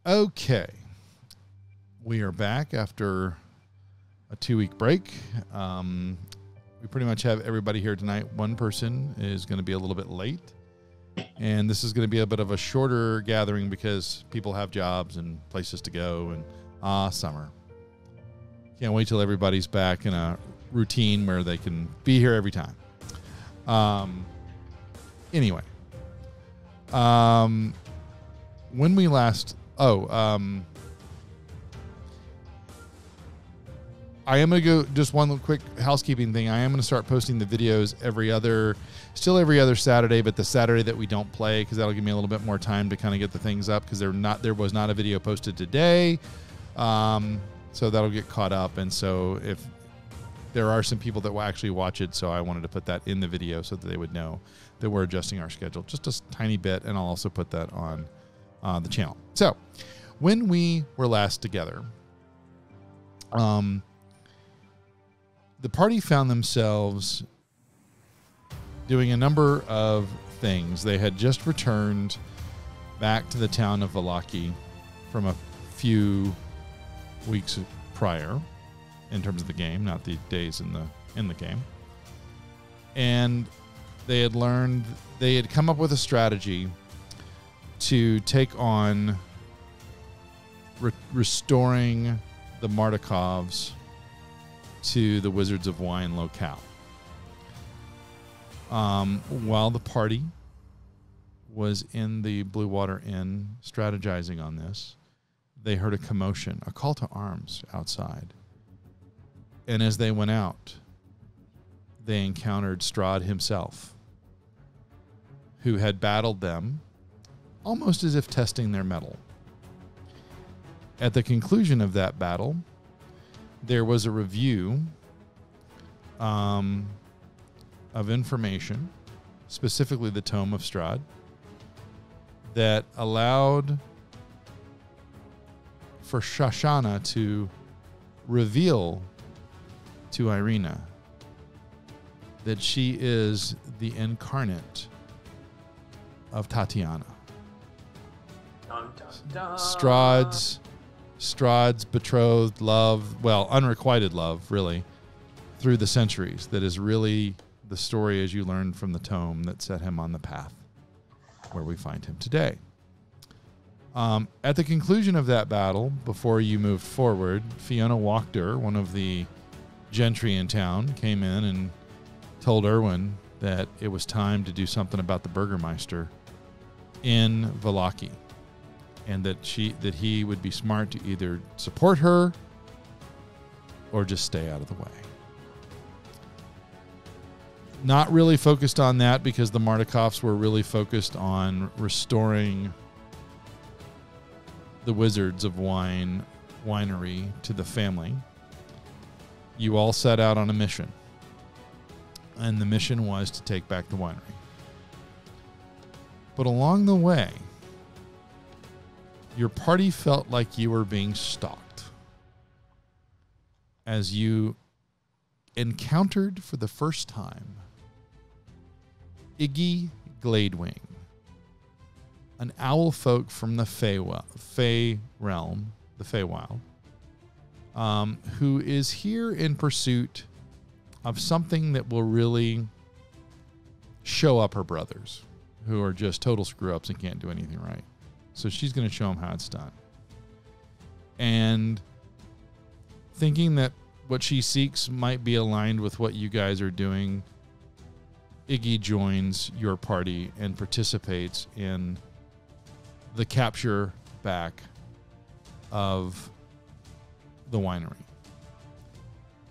Okay. We are back after a 2-week break. We pretty much have everybody here tonight. One person is going to be a little bit late. And this is going to be a bit of a shorter gathering because people have jobs and places to go. And summer. Can't wait till everybody's back in a routine where they can be here every time. Anyway. When we last... I am going to go, just one quick housekeeping thing. I am going to start posting the videos every other Saturday, but the Saturday that we don't play, because that'll give me a little bit more time to kind of get the things up, because there was not a video posted today. So that'll get caught up. And so if there are some people that will actually watch it, so I wanted to put that in the video so that they would know that we're adjusting our schedule just a tiny bit. And I'll also put that on the channel. So when we were last together, the party found themselves doing a number of things. They had just returned back to the town of Vallaki from a few weeks prior in terms of the game, not the days in the game. And they had come up with a strategy to take on restoring the Mardikovs to the Wizards of Wine locale. While the party was in the Blue Water Inn strategizing on this, they heard a commotion, a call to arms outside. And as they went out, they encountered Strahd himself, who had battled them almost as if testing their mettle. At the conclusion of that battle, there was a review of information, specifically the Tome of Strahd, that allowed for Shoshana to reveal to Irina that she is the incarnate of Tatiana. Dun, dun, dun. Strahd's betrothed love, well, unrequited love, really, through the centuries. That is really the story, as you learned from the tome, that set him on the path where we find him today. At the conclusion of that battle, before you moved forward, Fiona Wachter, one of the gentry in town, came in and told Erwin that it was time to do something about the Burgermeister in Vallaki. And that he would be smart to either support her or just stay out of the way. Not really focused on that because the Mardikovs were really focused on restoring the Wizards of Winery to the family. You all set out on a mission. And the mission was to take back the winery. But along the way, your party felt like you were being stalked as you encountered for the first time Iggy Gladewing, an owl folk from the Fey realm, the Feywild, who is here in pursuit of something that will really show up her brothers, who are just total screw-ups and can't do anything right. So she's going to show them how it's done. And thinking that what she seeks might be aligned with what you guys are doing, Iggy joins your party and participates in the capture back of the winery.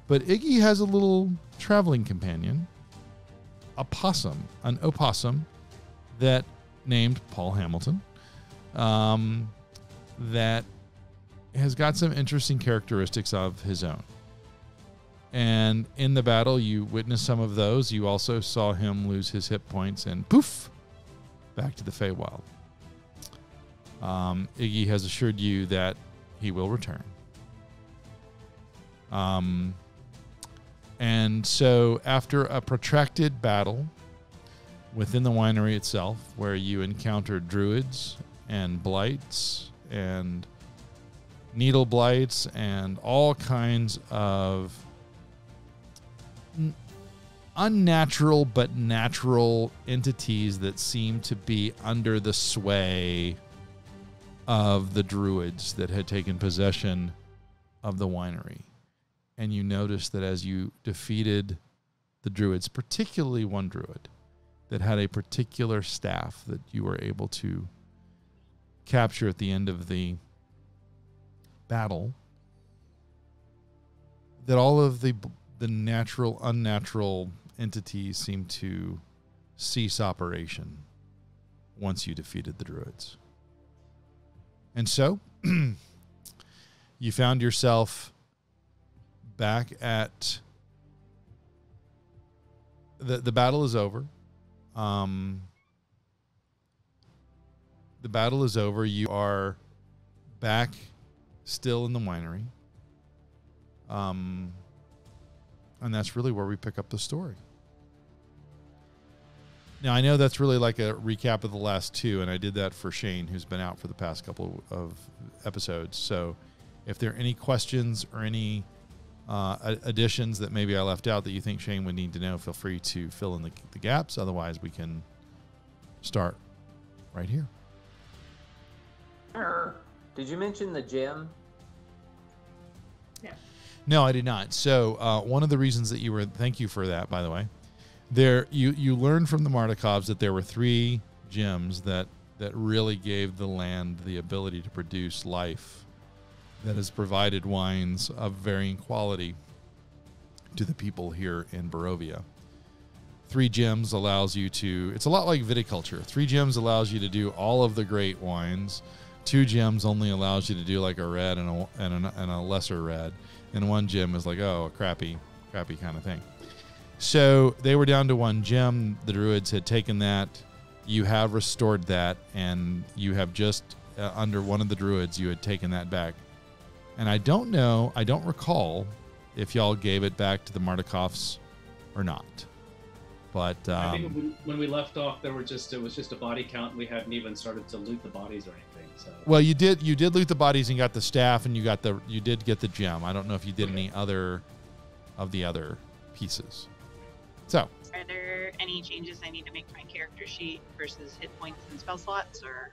But Iggy has a little traveling companion, an opossum that named Paul Hamilton. That has got some interesting characteristics of his own. And in the battle, you witnessed some of those. You also saw him lose his hit points and poof, back to the Feywild. Iggy has assured you that he will return. And so after a protracted battle within the winery itself, where you encountered druids and blights and needle blights and all kinds of unnatural but natural entities that seem to be under the sway of the druids that had taken possession of the winery. And you notice that as you defeated the druids, particularly one druid that had a particular staff that you were able to capture at the end of the battle, that all of the natural, unnatural entities seem to cease operation once you defeated the druids. And so you found yourself back at the battle is over. The battle is over. You are back still in the winery. And that's really where we pick up the story. Now, I know that's really like a recap of the last two, and I did that for Shane, who's been out for the past couple of episodes. So if there are any questions or any additions that maybe I left out that you think Shane would need to know, feel free to fill in the gaps. Otherwise, we can start right here. Did you mention the gem? Yeah. No, I did not. So one of the reasons that you were, thank you for that, by the way. You learned from the Mardikovs that there were 3 gems that really gave the land the ability to produce life, that has provided wines of varying quality to the people here in Barovia. 3 gems allows you to, it's a lot like viticulture. 3 gems allows you to do all of the great wines. 2 gems only allows you to do like a red and a lesser red. And 1 gem is like, oh, a crappy kind of thing. So they were down to 1 gem. The druids had taken that. You have restored that, and you have just, under one of the druids, you had taken that back. And I don't recall if y'all gave it back to the Mardikovs or not. But I think when we left off, it was just a body count, and we hadn't even started to loot the bodies or anything. So. Well, you did loot the bodies and got the staff, and you did get the gem. I don't know if you did any other of the other pieces. So, are there any changes I need to make to my character sheet versus hit points and spell slots, or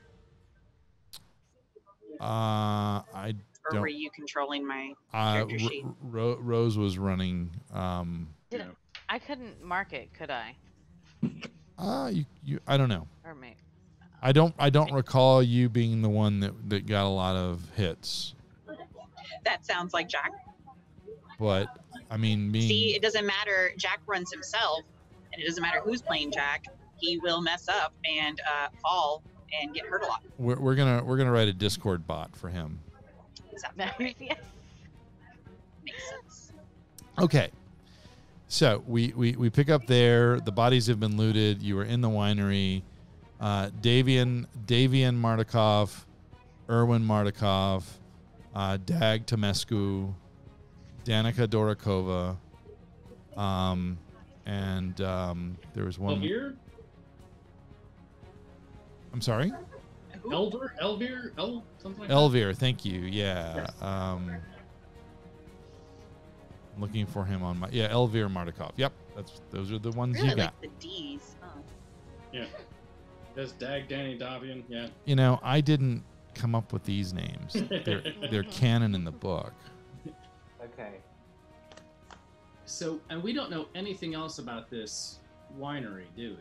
I or don't. were you controlling my character sheet? Rose was running. I couldn't mark it, could I? I don't know. Or me? I don't recall you being the one that got a lot of hits. That sounds like Jack. But I mean, See, it doesn't matter. Jack runs himself, and it doesn't matter who's playing Jack. He will mess up and fall and get hurt a lot. We're gonna write a Discord bot for him. Nice. Yes. Makes sense. Okay. So we pick up there. The bodies have been looted. You were in the winery. Davian Mardikov, Erwin Mardikov, Dag Tomescu, Danica Dorakova, and there was one. Elvir? I'm sorry? Elvir, something like that? Elvir, thank you. Yeah. Looking for him on my Elvir Mardikov. Yep, those are the ones Really you got. like the D's. Oh. Yeah. There's Dag, Danny, Davian. Yeah. You know, I didn't come up with these names. They're canon in the book. Okay. So, and we don't know anything else about this winery, do we?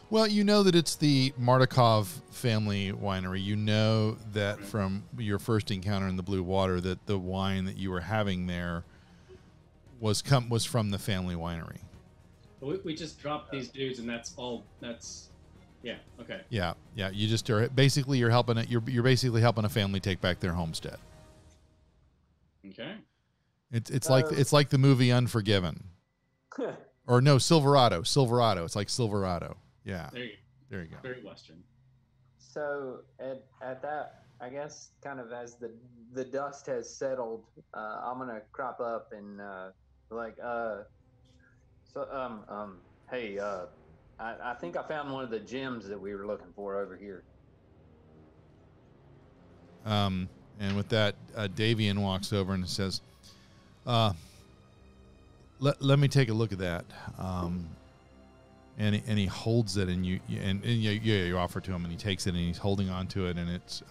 Well, you know that it's the Mardikov family winery. You know that from your first encounter in the Blue Water that the wine that you were having there was from the family winery. We just dropped these dudes, and that's all. Yeah. Okay. Yeah. You just are basically you're helping it. You're basically helping a family take back their homestead. Okay. It's like the movie Unforgiven, or no, Silverado. It's like Silverado. Yeah. There you go. Very Western. So at that, I guess, kind of as the dust has settled, I'm gonna crop up and hey, I think I found one of the gems that we were looking for over here. And with that, Davian walks over and says, let me take a look at that. And he holds it, and you offer to him, and he takes it, and he's holding on to it, and it's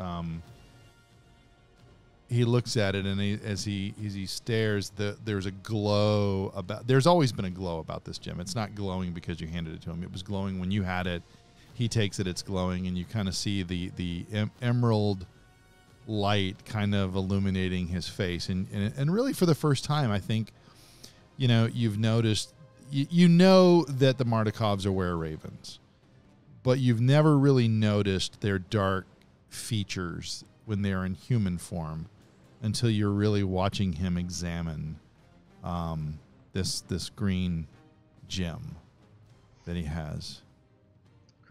he looks at it, and as he stares, there's a glow about. There's always been a glow about this gem. It's not glowing because you handed it to him. It was glowing when you had it. He takes it, it's glowing, and you kind of see the emerald light kind of illuminating his face, and really for the first time, I think, you've noticed. You know that the Mardikovs are were-ravens, but you've never really noticed their dark features when they're in human form until you're really watching him examine this green gem that he has.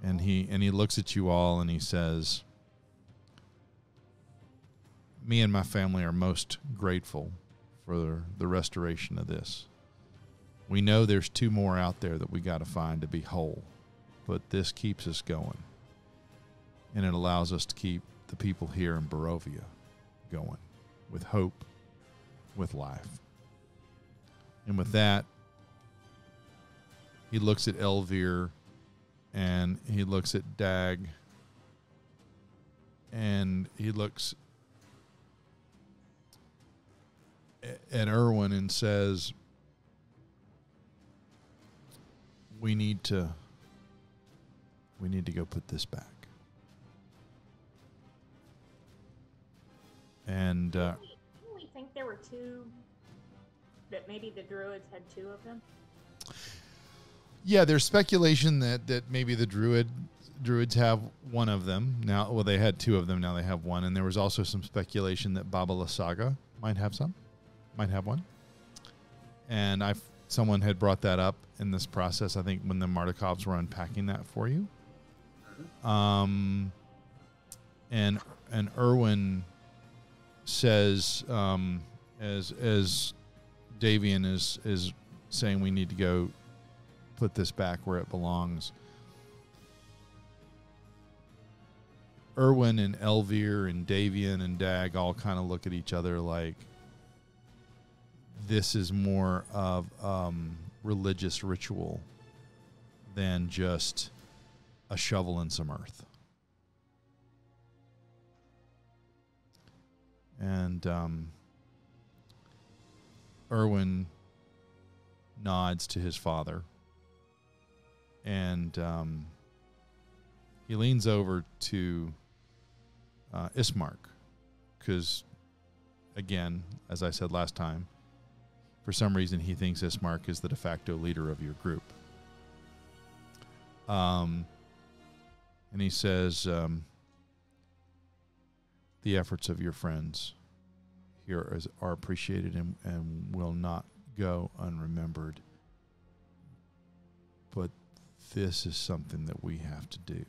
And he looks at you all and he says, me and my family are most grateful for the restoration of this. We know there's 2 more out there that we got to find to be whole, but this keeps us going, and it allows us to keep the people here in Barovia going with hope, with life. And with that, he looks at Elvir, and he looks at Dag, and he looks at Erwin and says, we need to go put this back. And didn't we think there were 2, that maybe the druids had 2 of them? Yeah, there's speculation that maybe the druids have 1 of them now. Well, they had 2 of them, now they have 1. And there was also some speculation that Baba Lysaga might have 1. And someone had brought that up in this process, I think, when the Mardikovs were unpacking that for you. And Erwin says, as Davian is saying, we need to go put this back where it belongs. Erwin and Elvir and Davian and Dag all kind of look at each other like this is more of religious ritual than just a shovel and some earth. And Erwin nods to his father, and he leans over to Ismark, because, again, as I said last time, for some reason he thinks Ismark is the de facto leader of your group. And he says, the efforts of your friends here are appreciated and will not go unremembered. But this is something that we have to do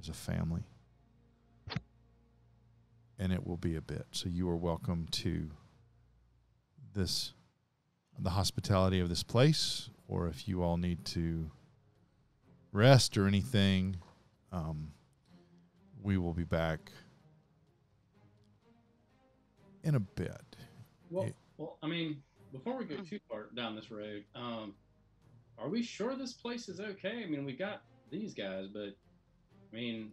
as a family. And it will be a bit. So you are welcome to the hospitality of this place, or if you all need to rest or anything, we will be back in a bit. Well, I mean, before we go too far down this road, are we sure this place is okay? I mean, we got these guys, but I mean,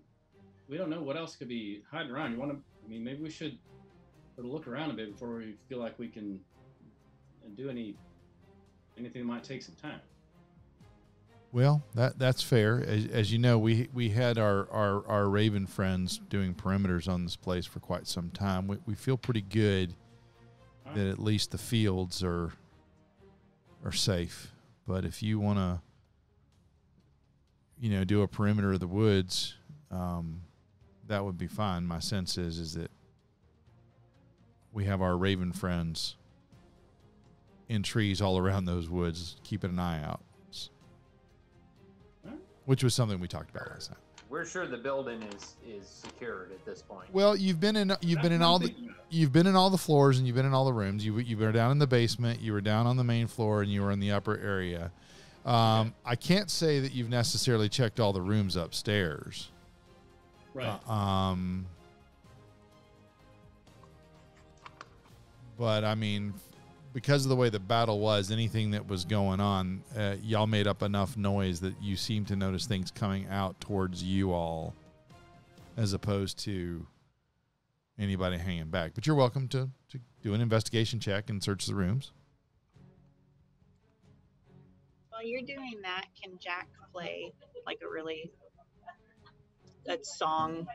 we don't know what else could be hiding around. Maybe we should sort of look around a bit before we feel like we can do anything that might take some time. Well, that's fair. As you know, we had our Raven friends doing perimeters on this place for quite some time. We feel pretty good that at least the fields are safe. But if you want to, do a perimeter of the woods, that would be fine. My sense is that we have our Raven friends in trees all around those woods, keeping an eye out. Which was something we talked about last time. We're sure the building is secured at this point. Well, you've been in all the floors, and you've been in all the rooms. You were down in the basement, you were down on the main floor, and you were in the upper area. I can't say that you've necessarily checked all the rooms upstairs. Right. But I mean, because of the way the battle was, anything that was going on, y'all made up enough noise that you seem to notice things coming out towards you all, as opposed to anybody hanging back. But you're welcome to do an investigation check and search the rooms. While you're doing that, can Jack play like a song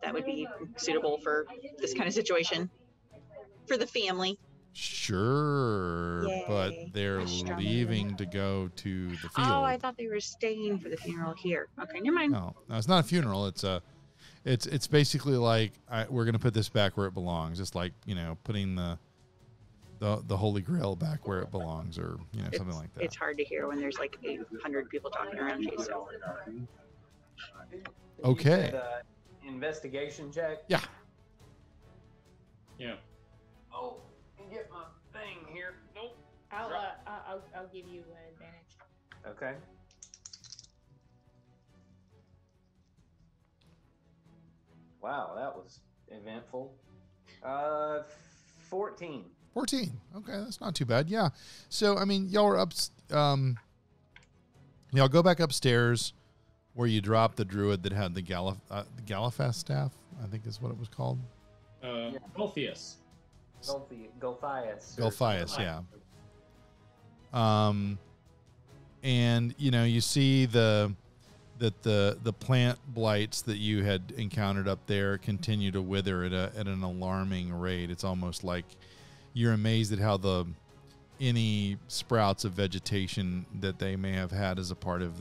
that would be suitable for this kind of situation for the family? Sure, Yay. but they're Strumming. leaving to go to the field. Oh, I thought they were staying for the funeral here. Okay, never mind. No, it's not a funeral. It's basically like we're gonna put this back where it belongs. It's like, you know, putting the Holy Grail back where it belongs, or, you know, something like that. It's hard to hear when there's like 800 people talking around you. So Okay. You said, investigation check. Yeah. Yeah. Oh, get my thing here. Nope. I'll give you advantage. Okay. Wow, that was eventful. 14. 14. Okay, that's not too bad. Yeah. So, I mean, y'all are up. Y'all go back upstairs where you dropped the druid that had the Galifast staff, I think is what it was called. Golthius. Golthias. Golthias, yeah. And, you know, you see the plant blights that you had encountered up there continue to wither at an alarming rate. It's almost like you're amazed at how any sprouts of vegetation that they may have had as a part of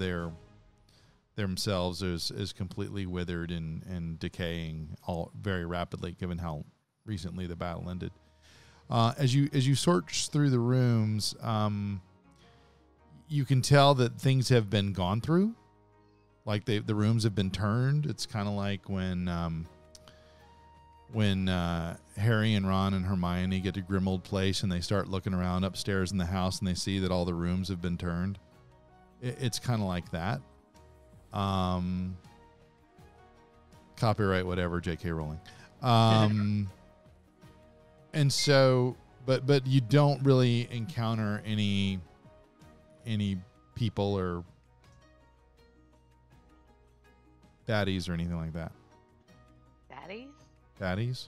themselves is completely withered and decaying all very rapidly, given how recently the battle ended. As you search through the rooms, you can tell that things have been gone through. Like the rooms have been turned. It's kind of like when Harry and Ron and Hermione get to Grimmauld Place and they start looking around upstairs in the house and they see that all the rooms have been turned. It's kind of like that. Copyright whatever, J.K. Rowling. And so, but you don't really encounter any people or baddies or anything like that. Daddies? Baddies?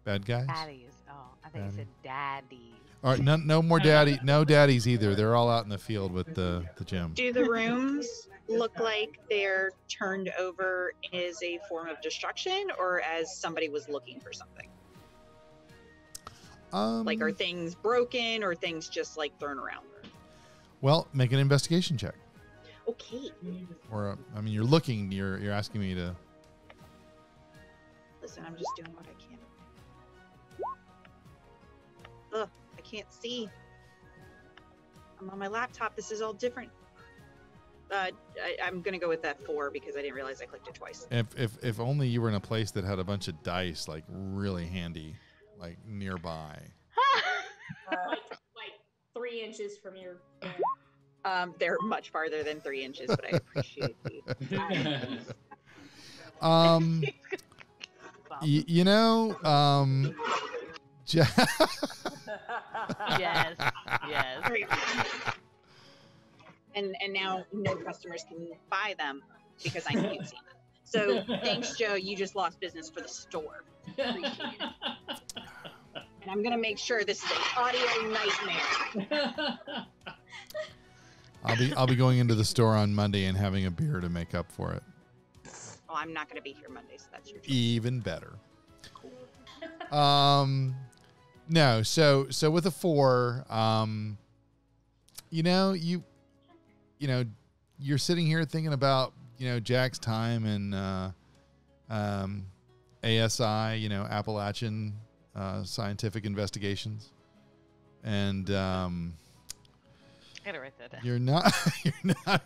Bad guys? Daddies. Oh, I think you said daddies. All right, no more no daddies either. They're all out in the field with the gym. do the rooms look like they're turned over as a form of destruction or as somebody was looking for something? Like, are things broken or things just like thrown around? Well, make an investigation check. Okay. Or I mean, you're asking me to. Listen, I'm just doing what I can. Ugh, I can't see. I'm on my laptop. This is all different. I'm gonna go with that 4 because I didn't realize I clicked it twice. If only you were in a place that had a bunch of dice, like really handy, like nearby. Like 3 inches from your. They're much farther than 3 inches, but I appreciate the. You know, Yes. Yes. And now no customers can buy them because I can't see them. So thanks, Joe. You just lost business for the store. Appreciate it. And I'm gonna make sure this is an audio nightmare. I'll be going into the store on Monday and having a beer to make up for it. Well, I'm not gonna be here Monday, so that's your choice. Even better. No, so with a 4, you know, you're sitting here thinking about, you know, Jack's time in ASI, you know, Appalachian Scientific Investigations, and I gotta write that down. you're not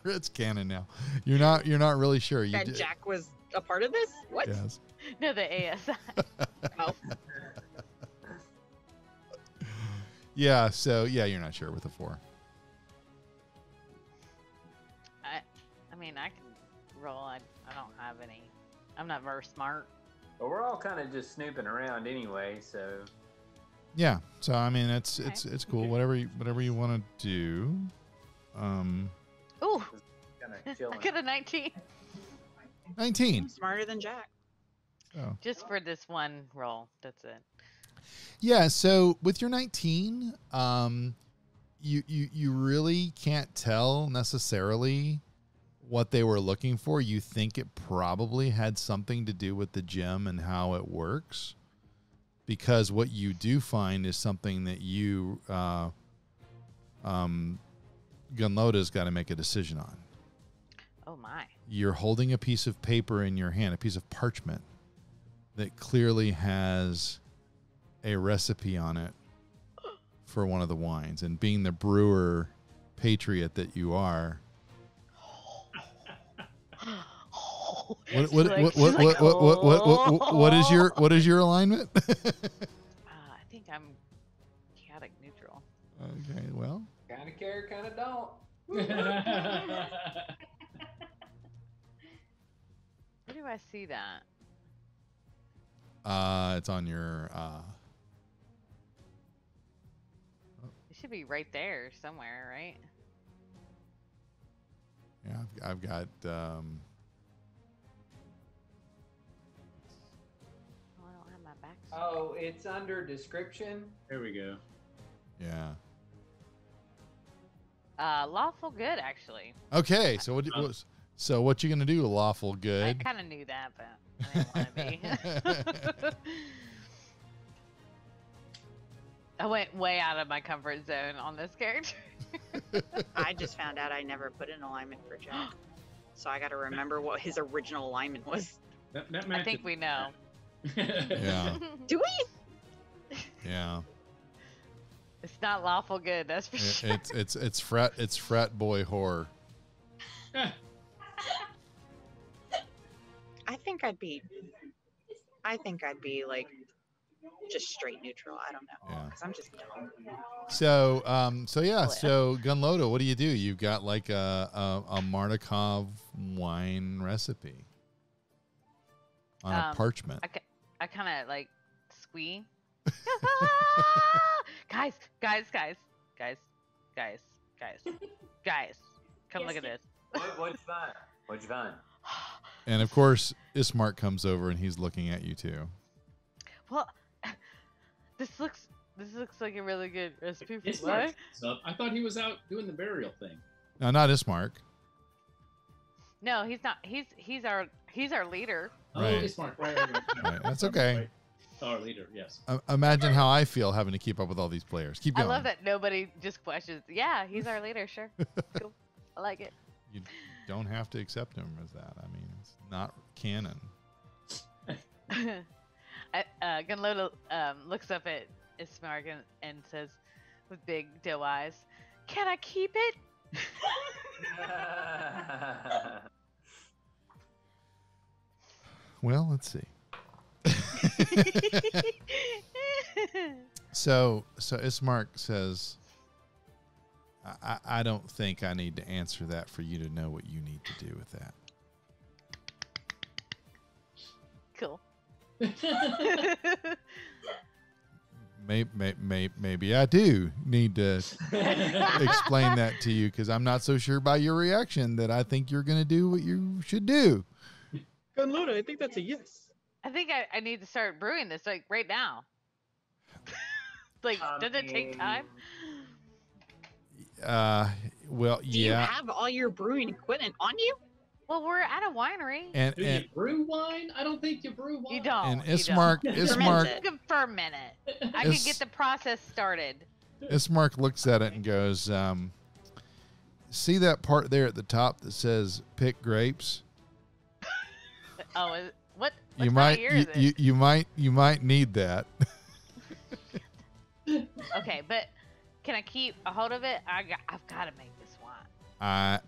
it's canon now. You're not really sure. You That Jack was a part of this? What? Yes. No, the ASI. Oh. Yeah, so yeah, you're not sure with a 4. I mean, I can roll. I don't have any. I'm not very smart. But we're all kind of just snooping around anyway, so Yeah. So I mean, it's Okay. it's cool. Whatever you want to do. Ooh, kind of I chilling. got a 19 19. Smarter than Jack. Oh. just for this one roll. That's it. Yeah, so with your 19, you really can't tell necessarily what they were looking for. You think it probably had something to do with the gem and how it works, because what you do find is something that you Gunloda's got to make a decision on. Oh my. You're holding a piece of paper in your hand, a piece of parchment that clearly has a recipe on it for one of the wines. And being the brewer patriot that you are, what is your alignment? I think I'm chaotic neutral. Okay, well, Kind of care, kind of don't. Where do I see that? it's on your It should be right there somewhere, right? yeah, I've got Oh, I don't have my back. Oh, it's under description. There we go. yeah. Lawful good, actually. Okay, so what you gonna do, lawful I good? kind of knew that, but I didn't want to be. I went way out of my comfort zone on this character. I just found out I never put an alignment for Jack. So I got to remember what his original alignment was. That I matches. think we know. Yeah, Do we? yeah. It's not lawful good, that's for sure. It's frat boy horror. I think I'd be like just straight neutral. I don't know. Yeah. Because I'm just dumb. So so Gunloda, what do? You've got like a Martikov wine recipe on a parchment. I kind of like squee. Guys, come look at this. What'd you find? What'd you find? And of course, Ismark comes over and he's looking at you too. Well, this looks like a really good recipe for It's what? not. I thought he was out doing the burial thing. No, not Ismark. No, he's not. He's our leader. Oh, Right. it's Mark. Right. Right, that's okay. Right. Our leader, yes. Imagine how I feel having to keep up with all these players. Keep I going. love that nobody just questions. Yeah, he's our leader. Sure, cool. I like it. You don't have to accept him as that. I mean, it's not canon. Gunloda looks up at Ismark and says, with big doe eyes, "Can I keep it?" Well, let's see. So Ismark says, I don't think I need to answer that for you to know what you need to do with that. Cool. Maybe I do need to explain that to you, because I'm not so sure by your reaction that I think you're going to do what you should do. Gunloda, I think that's a yes. I think I need to start brewing this like right now. Like, does it take time? Well, Do you yeah. have all your brewing equipment on you? Well, we're at a winery. And Do you brew wine? I don't think you brew wine. You don't. and you Ismark don't. Ferment it. I can get the process started. Ismark looks at it and goes, see that part there at the top that says "pick grapes"? Oh, what? You What time of year is it? you might need that. Okay, but can I keep a hold of it? I've got to make this wine.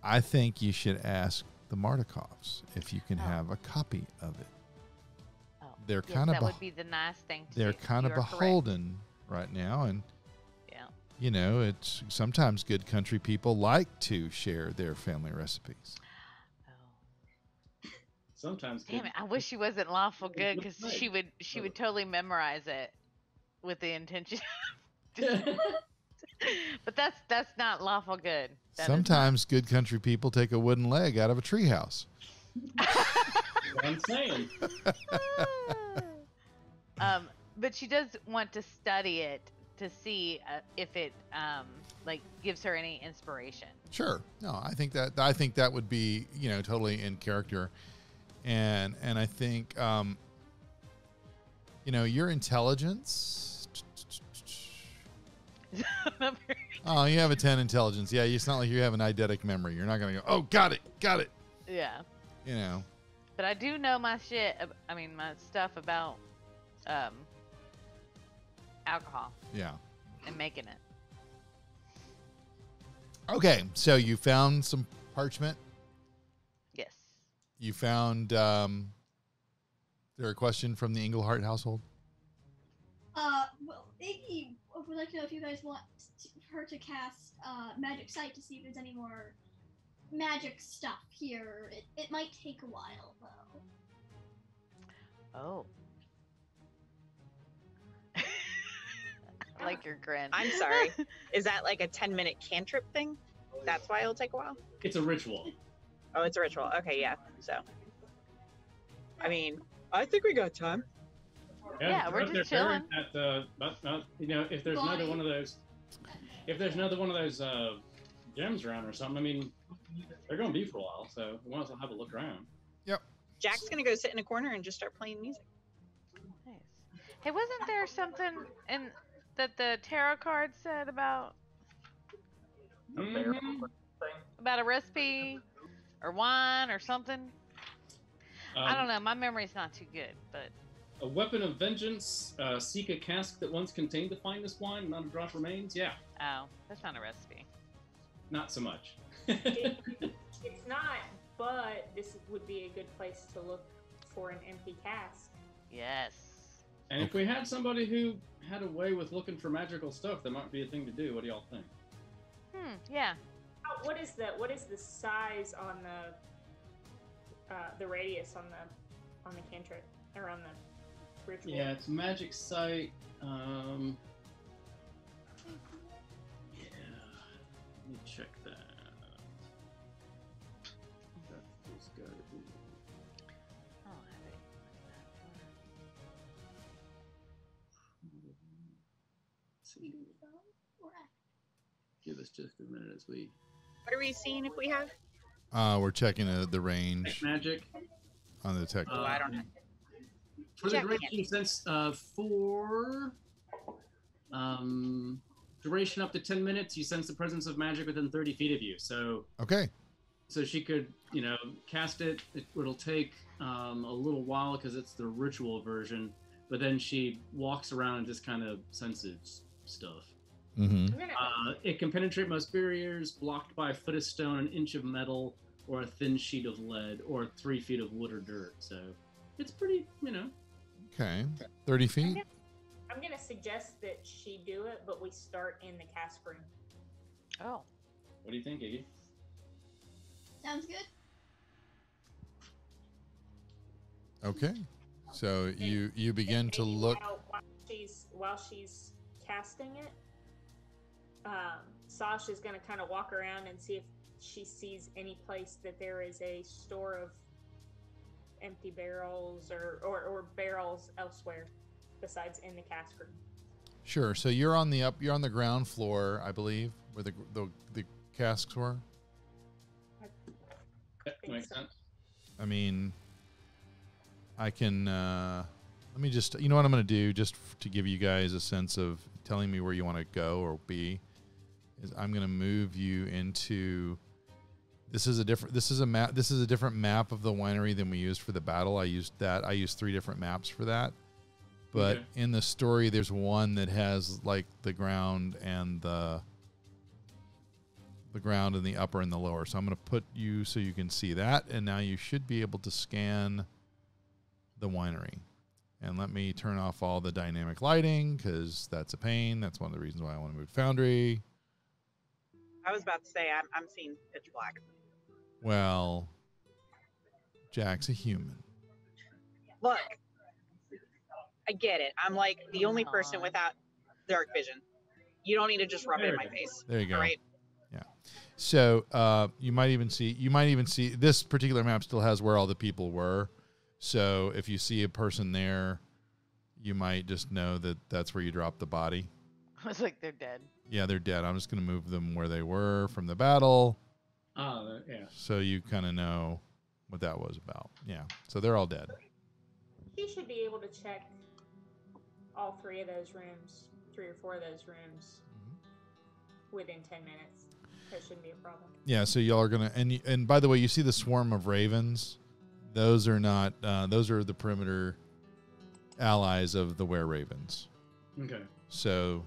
I think you should ask the Martikovs if you can Oh. have a copy of it. Oh, They're yes, kind of that would be the nice thing to they're do. kind of You are correct. beholden right now, and Yeah. you know, it's sometimes good country people like to share their family recipes. Oh. Sometimes. Damn it! I wish she wasn't lawful good because she would totally memorize it with the intention. But that's not lawful good. That is Sometimes good country people take a wooden leg out of a treehouse. What I'm saying. But she does want to study it to see if it like gives her any inspiration. Sure. No, I think that would be, totally in character. And I think your intelligence. Oh, you have a 10 intelligence. Yeah, it's not like you have an eidetic memory. You're not going to go, oh, got it. Yeah. But I do know my shit. My stuff about alcohol. Yeah. And making it. Okay, so you found some parchment. Yes. You found. Is there a question from the Englehart household? Well, Iggy would like to know if you guys want her to cast magic sight to see if there's any more magic stuff here. It might take a while though. Oh. I like your grin. I'm sorry. Is that like a 10-minute cantrip thing? That's why it'll take a while? It's a ritual. Oh, it's a ritual. Okay, yeah. So, I think we got time. Yeah, we're just chilling. If there's another one of those, gems around or something, they're going to be for a while. So we might as well have a look around. Yep. Jack's gonna go sit in a corner and just start playing music. Nice. Hey, wasn't there something that the tarot card said about a recipe or wine or something? I don't know. My memory's not too good, but a weapon of vengeance. Seek a cask that once contained the finest wine, not a drop remains. Yeah. Oh, that's not a recipe. Not so much. It's not, but this would be a good place to look for an empty cask. Yes. And if we had somebody who had a way with looking for magical stuff, that might be a thing to do. What do y'all think? Yeah. What is the size on the radius on the cantrip or on the ritual? Yeah, it's magic sight. Yeah, let me check that. That's gotta be. Oh, I think Give us just a minute as we. What are we seeing if we have? We're checking the range Magic. on the tech. I don't know. For the Jack duration, you sense for duration up to 10 minutes, you sense the presence of magic within 30 feet of you. So Okay. So she could, cast it. It'll take a little while because it's the ritual version, but then she walks around and just kind of senses stuff. Mm-hmm. It can penetrate most barriers, blocked by a foot of stone, an inch of metal, or a thin sheet of lead, or 3 feet of wood or dirt. So it's pretty, Okay. 30 feet? I'm gonna suggest that she do it, but we start in the cask room. Oh. What do you think, Iggy? Sounds good. Okay. So you begin to look. While she's casting it, Sasha's gonna kind of walk around and see if she sees any place that there is a store of empty barrels or barrels elsewhere besides in the cask room. Sure. So you're on the ground floor, I believe, where the casks were. That makes sense. I can. Let me just. You know what I'm going to do, just to give you guys a sense of telling me where you want to go or be, is I'm going to move you into. This is a different map of the winery than we used for the battle. I used 3 different maps for that. But Okay. in the story, there's one that has like the ground and the ground and the upper and the lower. So I'm going to put you so you can see that. And now you should be able to scan the winery. And let me turn off all the dynamic lighting because that's a pain. That's one of the reasons why I want to move Foundry. I was about to say I'm seeing pitch black. Well, Jack's a human. Look, I get it. I'm like the only person Aw. without dark vision. You don't need to just rub it in my face. There you go. All right. Yeah. So you might even see this particular map still has where all the people were. So if you see a person there, you might just know that that's where you drop the body. I was like, they're dead. Yeah, they're dead. I'm just going to move them where they were from the battle. Oh, yeah. So you kind of know what that was about. Yeah. So they're all dead. She should be able to check all 3 of those rooms, 3 or 4 of those rooms, within 10 minutes. That shouldn't be a problem. Yeah. So y'all are going to, and by the way, you see the swarm of ravens. Those are not, those are the perimeter allies of the were-ravens. Okay. So,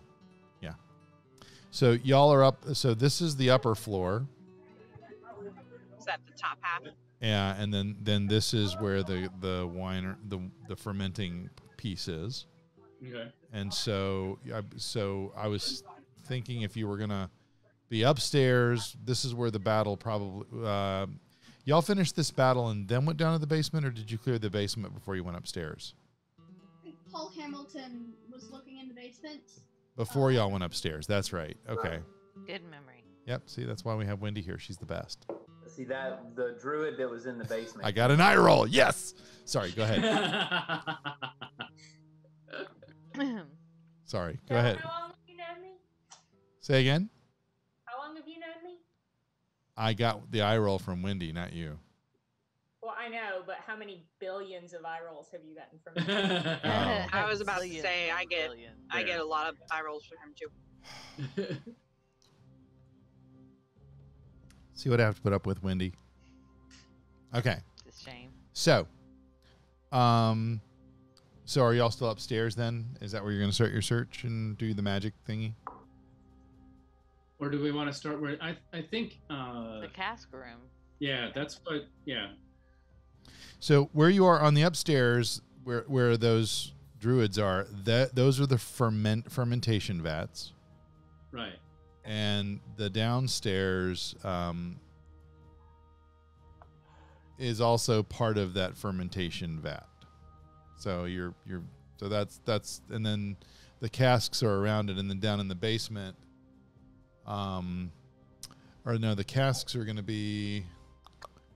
yeah. So y'all are up. So this is the upper floor. Is that the top half? Yeah, and then this is where the wine, the fermenting piece is. Okay. And so I was thinking if you were gonna be upstairs, this is where the battle probably. Y'all finished this battle and then went down to the basement, or did you clear the basement before you went upstairs? Paul Hamilton was looking in the basement. Before y'all went upstairs. That's right. Okay. Good memory. Yep. See, that's why we have Wendy here. She's the best. See that the druid that was in the basement. I got an eye roll. Yes. Sorry. Go ahead. Sorry. Go ahead. How long have you known me? Say again. How long have you known me? I got the eye roll from Wendy, not you. Well, I know, but how many billions of eye rolls have you gotten from me? Oh. I was about to Zillion, say I get billion. I get a lot of eye rolls from him too. See what I have to put up with, Wendy. Okay. It's a shame. So are y'all still upstairs then? Is that where you're going to start your search and do the magic thingy? Or do we want to start where I think The cask room. yeah, that's what So where you are on the upstairs, where those druids are, those are the fermentation vats. right. And the downstairs is also part of that fermentation vat. So so that's and then the casks are around it, and then down in the basement, the casks are going to be.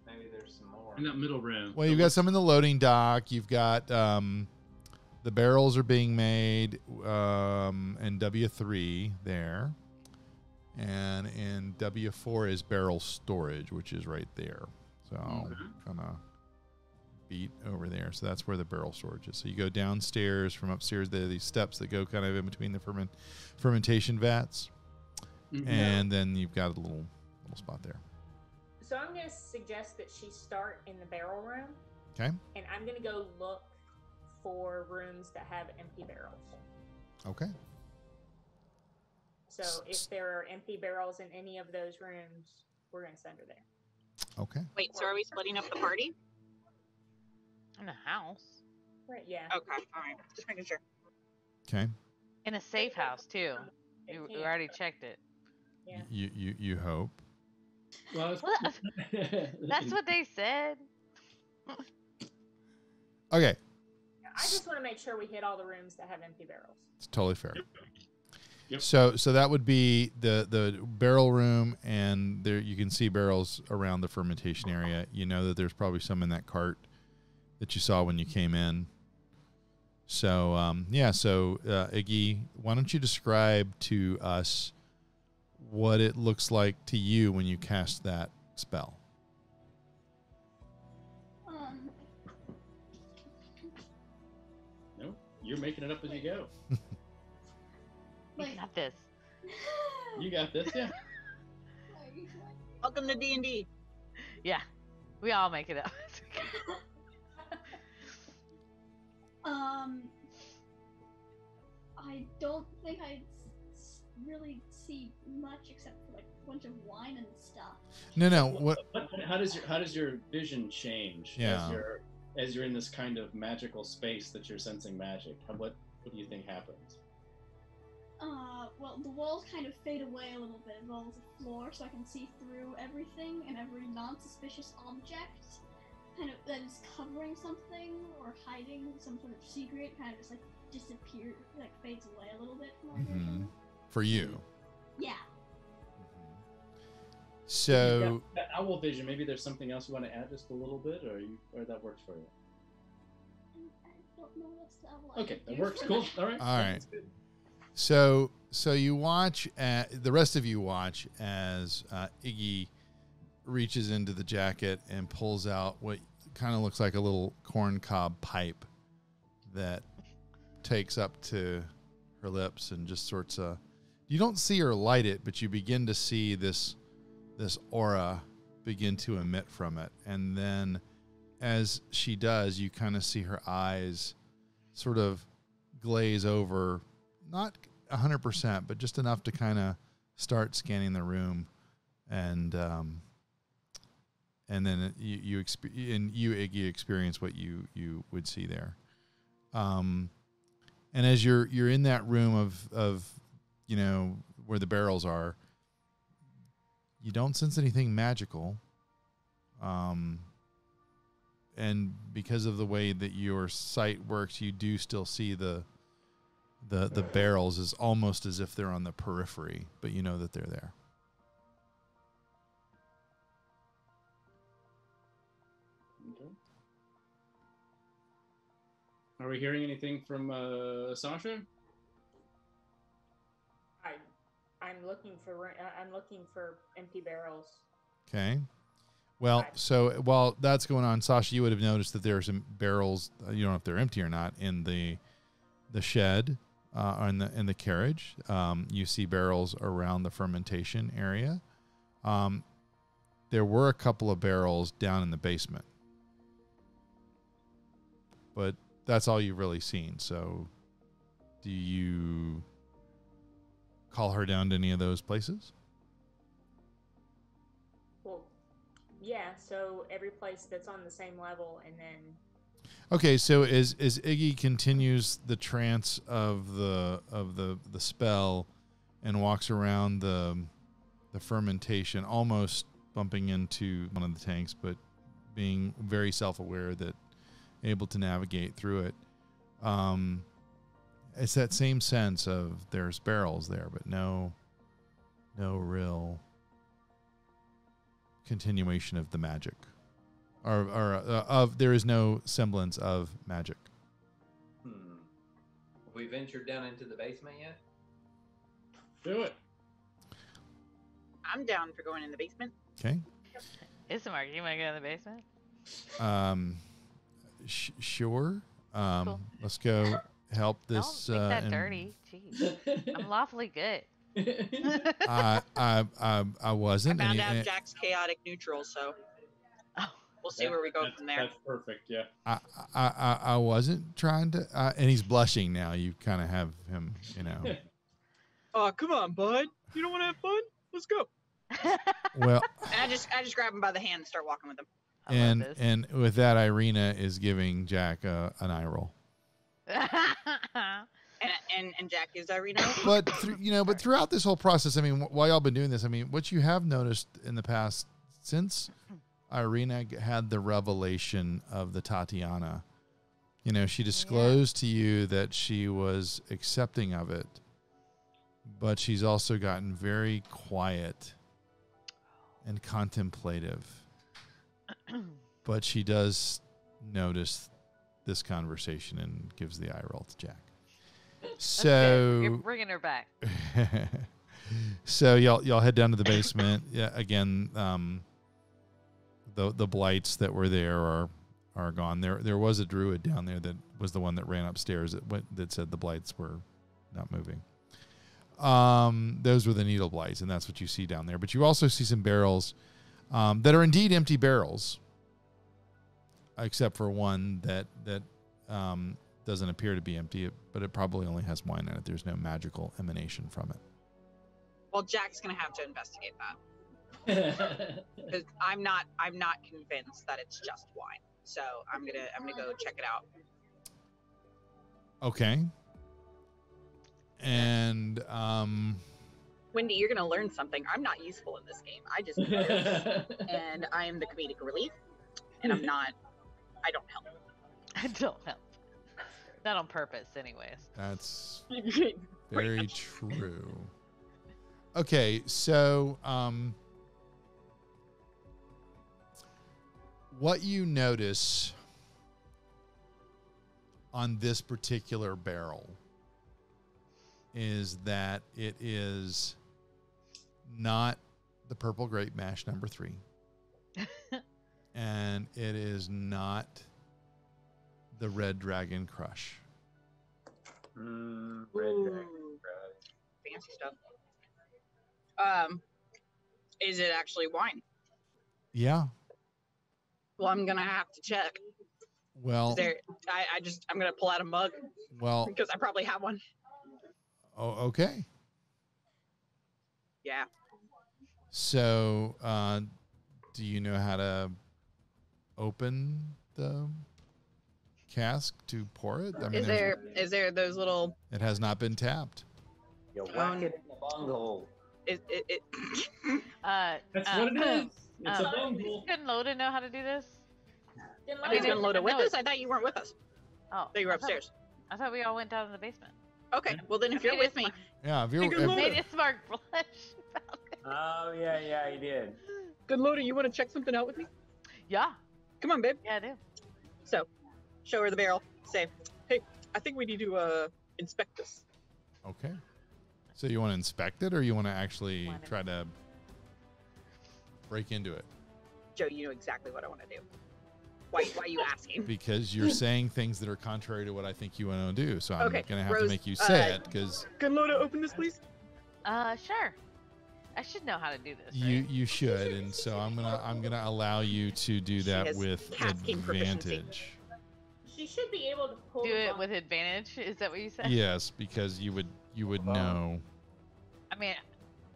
Maybe there's some more. In that middle room. Well, you've got some in the loading dock. You've got the barrels are being made in W3 there. And in W4 is barrel storage, which is right there. So kind of beat over there. So that's where the barrel storage is. So you go downstairs. From upstairs, there are these steps that go kind of in between the fermentation vats. Mhm. And then you've got a little spot there. So I'm going to suggest that she start in the barrel room. Okay. And I'm going to go look for rooms that have empty barrels. Okay. So if there are empty barrels in any of those rooms, we're going to send her there. Okay. Wait, so are we splitting up the party? In a house. Right, yeah. Okay, all right. Just making sure. Okay. In a safe house too. It You can't. already checked it. Yeah. You hope. Well, What? That's what they said. Okay. I just want to make sure we hit all the rooms that have empty barrels. It's totally fair. Yep. So that would be the barrel room, and there you can see barrels around the fermentation area. You know that there's probably some in that cart that you saw when you came in. So Iggy, why don't you describe to us what it looks like to you when you cast that spell? No, you're making it up as you go. You Like, got this. You got this, yeah. Welcome to D&D. Yeah. We all make it up. I don't think I really see much except for like a bunch of wine and stuff. No. What? How does your vision change Yeah. as you're in this kind of magical space that you're sensing magic? What do you think happens? Well, the walls kind of fade away a little bit as well as the floor, so I can see through everything and every non-suspicious object. kind of that is covering something or hiding some sort of secret kind of just like disappears, like fades away a little bit from our vision. For you. Yeah. So that owl vision. Maybe there's something else you want to add just a little bit, or that works for you. I don't know what's the level. Okay, that works. Cool. All right. All right. That's good. So you watch, the rest of you watch as Iggy reaches into the jacket and pulls out what kind of looks like a little corncob pipe that takes up to her lips and just sorts of, you don't see her light it, but you begin to see this aura begin to emit from it. And then as she does, you kind of see her eyes sort of glaze over, not 100%, but just enough to kind of start scanning the room. And then you Iggy experience what you would see there. And as you're in that room of where the barrels are, you don't sense anything magical. And because of the way that your sight works, you do still see the barrels is almost as if they're on the periphery, but you know that they're there. Okay. Are we hearing anything from Sasha? I'm looking for empty barrels. Okay. Well, so while that's going on, Sasha, you would have noticed that there are some barrels. You don't know if they're empty or not in the shed, in the carriage. You see barrels around the fermentation area. There were a couple of barrels down in the basement, but that's all you've really seen. So, do you call her down to any of those places? Well, yeah. So every place that's on the same level, and then. Okay, so as Iggy continues the trance of the spell and walks around the fermentation, almost bumping into one of the tanks, but being very self-aware that able to navigate through it. It's that same sense of there's barrels there, but no real continuation of the magic. There is no semblance of magic. Have we ventured down into the basement yet? Do it. I'm down for going in the basement. Okay. Ismark, you want to go in the basement? Sure. Cool. Let's go help this. Don't make that dirty. Jeez. I'm lawfully good. I wasn't. I found out Jack's chaotic neutral, so we'll see where we go from there. That's perfect. Yeah. I wasn't trying to, and he's blushing now. You kind of have him, Oh, come on, bud. You don't want to have fun? Let's go. Well, and I just grab him by the hand and start walking with him. And with that, Irina is giving Jack an eye roll. and Jack is Irina. But but throughout this whole process, I mean, while y'all been doing this, I mean, what you have noticed in the past since Irina had the revelation of the Tatiana, she disclosed to you that she was accepting of it, but she's also gotten very quiet and contemplative. But she does notice this conversation and gives the eye roll to Jack. So you're bringing her back. So y'all head down to the basement. Yeah, again, the blights that were there are gone. There was a druid down there that was the one that ran upstairs that said the blights were not moving. Those were the needle blights, and that's what you see down there. But you also see some barrels that are indeed empty barrels, except for one that doesn't appear to be empty, but it probably only has wine in it. There's no magical emanation from it. Well, Jack's gonna have to investigate that because I'm not convinced that it's just wine. So I'm gonna go check it out. Okay. And Wendy, you're gonna learn something. I'm not useful in this game. I just and I am the comedic relief. and I'm not. I don't help. I don't help. Not on purpose, anyways. That's very true. Okay, so what you notice on this particular barrel is that it is not the Purple Grape Mash number 3. And it is not the Red Dragon Crush. Red Dragon. Fancy stuff. Is it actually wine? Yeah. Well, I'm gonna have to check. Well, I'm gonna pull out a mug because I probably have one. Oh, okay. Yeah. So, do you know how to open the cask to pour it? I mean, Is there those little? It has not been tapped. You whack it in the bunghole. It That's what it is. It's a bunghole. Couldn't Loda know how to do this? He's been loaded with us. I thought you weren't with us. Oh, That you were upstairs. I thought we all went down to the basement. Okay. Well, then if you're with me, Yeah, if you're Made a smart blush about it. Oh yeah, he did. Good Loda, you want to check something out with me? Yeah, Come on, babe. yeah, I do. so show her the barrel. Say, Hey, I think we need to inspect this. okay. So you want to inspect it, or you want to actually Want to- try to break into it? Joe, you know exactly what I want to do. Why are you asking? Because you're saying things that are contrary to what I think you want to do. So I'm Okay, going to have to Rose, make you say it because Good Loda, open this, please. Sure. I should know how to do this. you right? you should, and so I'm gonna allow you to do She that has with casting proficiency. advantage. She should be able to pull Do the it bung- with advantage. Is that what you said? Yes, because you would know. I mean,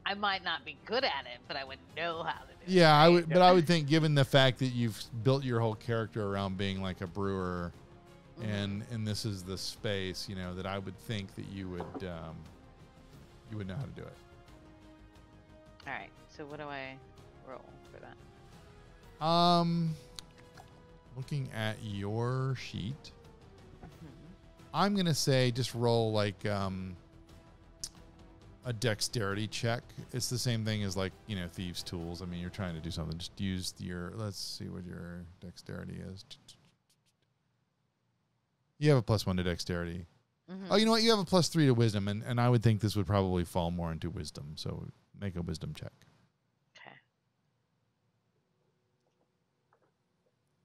I might not be good at it, but I would know how to do it. Yeah, I right? would, but I would think, given the fact that you've built your whole character around being like a brewer, Mm-hmm. and this is the space, that I would think that you would know how to do it. All right. So what do I roll for that? Looking at your sheet, Mhm. I'm gonna say just roll like a dexterity check. It's the same thing as like thieves' tools. I mean, you're trying to do something. Just use let's see what your dexterity is. You have a +1 to dexterity. Mhm. Oh, you know what? You have a +3 to wisdom, and I would think this would probably fall more into wisdom. So make a wisdom check Okay.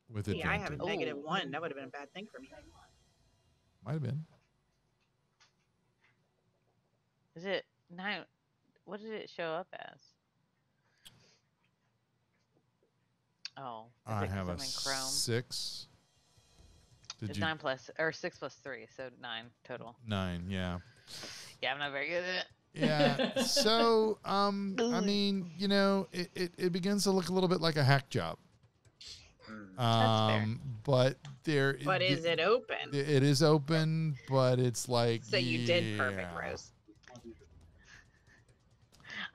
with See, I have a advantage. -1. That would have been a bad thing for me. Might have been. Is it 9? What did it show up as? Oh, is I it 'cause have a I'm in Chrome? 6. Did It's you 9 plus or 6 plus 3, so 9 total. 9? Yeah. Yeah, I'm not very good at it. Yeah. So, I mean, it begins to look a little bit like a hack job. fair. But there. But is it open? It is open, but it's like. So you did perfect, yeah. Rose.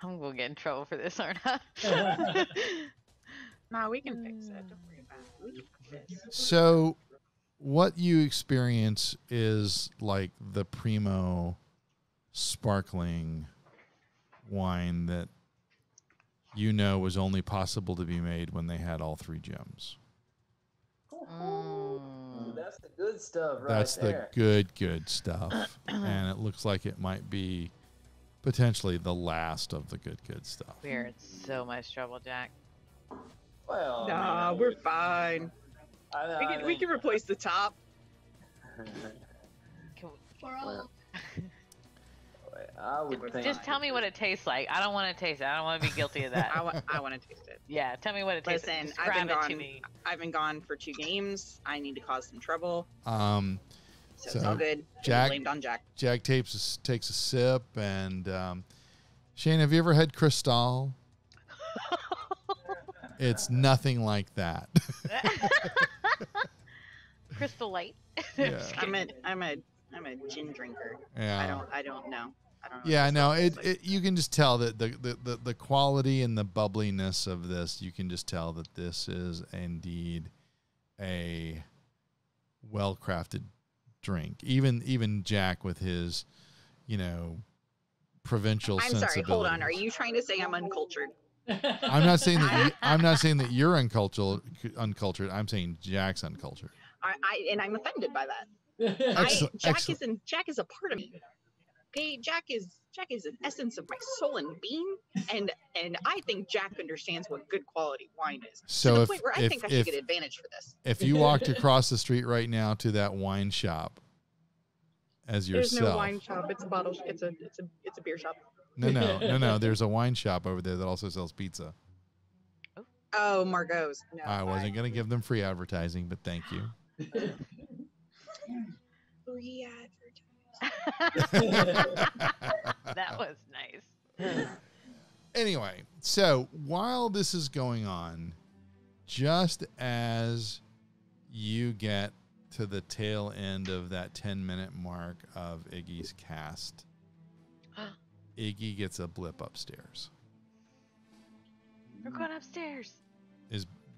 I'm gonna get in trouble for this, aren't I? Nah, we can fix it. Don't worry about it. We can fix it. So, what you experience is like the primo sparkling wine that was only possible to be made when they had all 3 gems. That's the good stuff, right That's there. the good stuff. And it looks like it might be potentially the last of the good stuff. We're in so much trouble, Jack. Well, Nah, we're fine. I We can replace the top. For all. I would think. Just tell me what it tastes like. I don't want to taste it. I don't want to be guilty of that. I want to taste it. Yeah, tell me what it tastes like. Listen, Describe it to me. I've been gone for 2 games. I need to cause some trouble. Um, So, So, it's all good. Jack- Blamed on Jack. Jack takes a sip, and Shane, have you ever had Cristal? It's nothing like that. Crystal Light. Yeah. I'm a gin drinker. Yeah. I don't know. I don't know. Yeah, what no, this tastes like. you can just tell that the quality and the bubbliness of this, you can just tell that this is indeed a well-crafted drink. Even Jack with his, provincial I'm sorry. sensibilities. Hold on. Are you trying to say I'm uncultured? I'm not saying that I'm not saying that you're uncultured. I'm saying Jack's uncultured. I'm offended by that. Excellent. Jack is a part of me. Okay, Jack is an essence of my soul and being, and I think Jack understands what good quality wine is. So to the if- point where I if- think I if- should get advantage for this. If you walked across the street right now to that wine shop as There's yourself, no wine shop. It's a bottle. It's a beer shop. no. There's a wine shop over there that also sells pizza. Oh, Margot's. No, I wasn't going to give them free advertising, but thank you. Free advertising. That was nice. Anyway, so while this is going on, just as you get to the tail end of that 10-minute mark of Iggy's cast, Iggy gets a blip upstairs. We're going upstairs.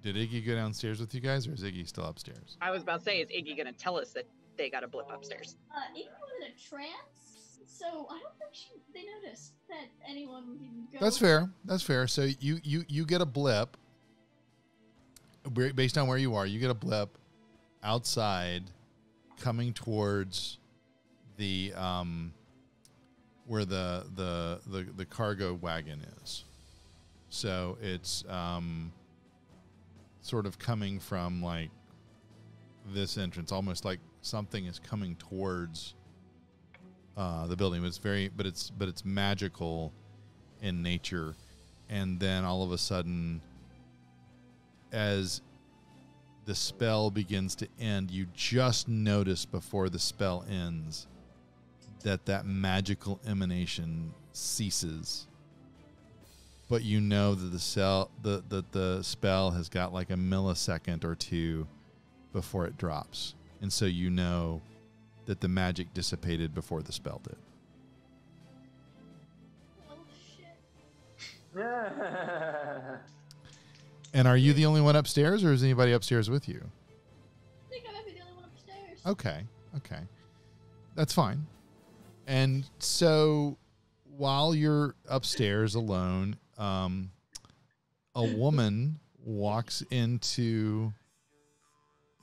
Did Iggy go downstairs with you guys, or is Iggy still upstairs? I was about to say, is Iggy going to tell us that they got a blip upstairs? Iggy was in a trance, so I don't think they noticed that anyone would even go. That's fair. So you get a blip based on where you are. You get a blip outside, coming towards the where the cargo wagon is. So it's sort of coming from like this entrance, almost like something is coming towards the building. But it's magical in nature. And then all of a sudden, as the spell begins to end, you just notice before the spell ends that magical emanation ceases. But you know that the spell has got like a millisecond or two before it drops. And so you know that the magic dissipated before the spell did. Oh shit! And are you the only one upstairs, or is anybody upstairs with you? I think I might be the only one upstairs. Okay. That's fine. And so while you're upstairs alone, a woman walks into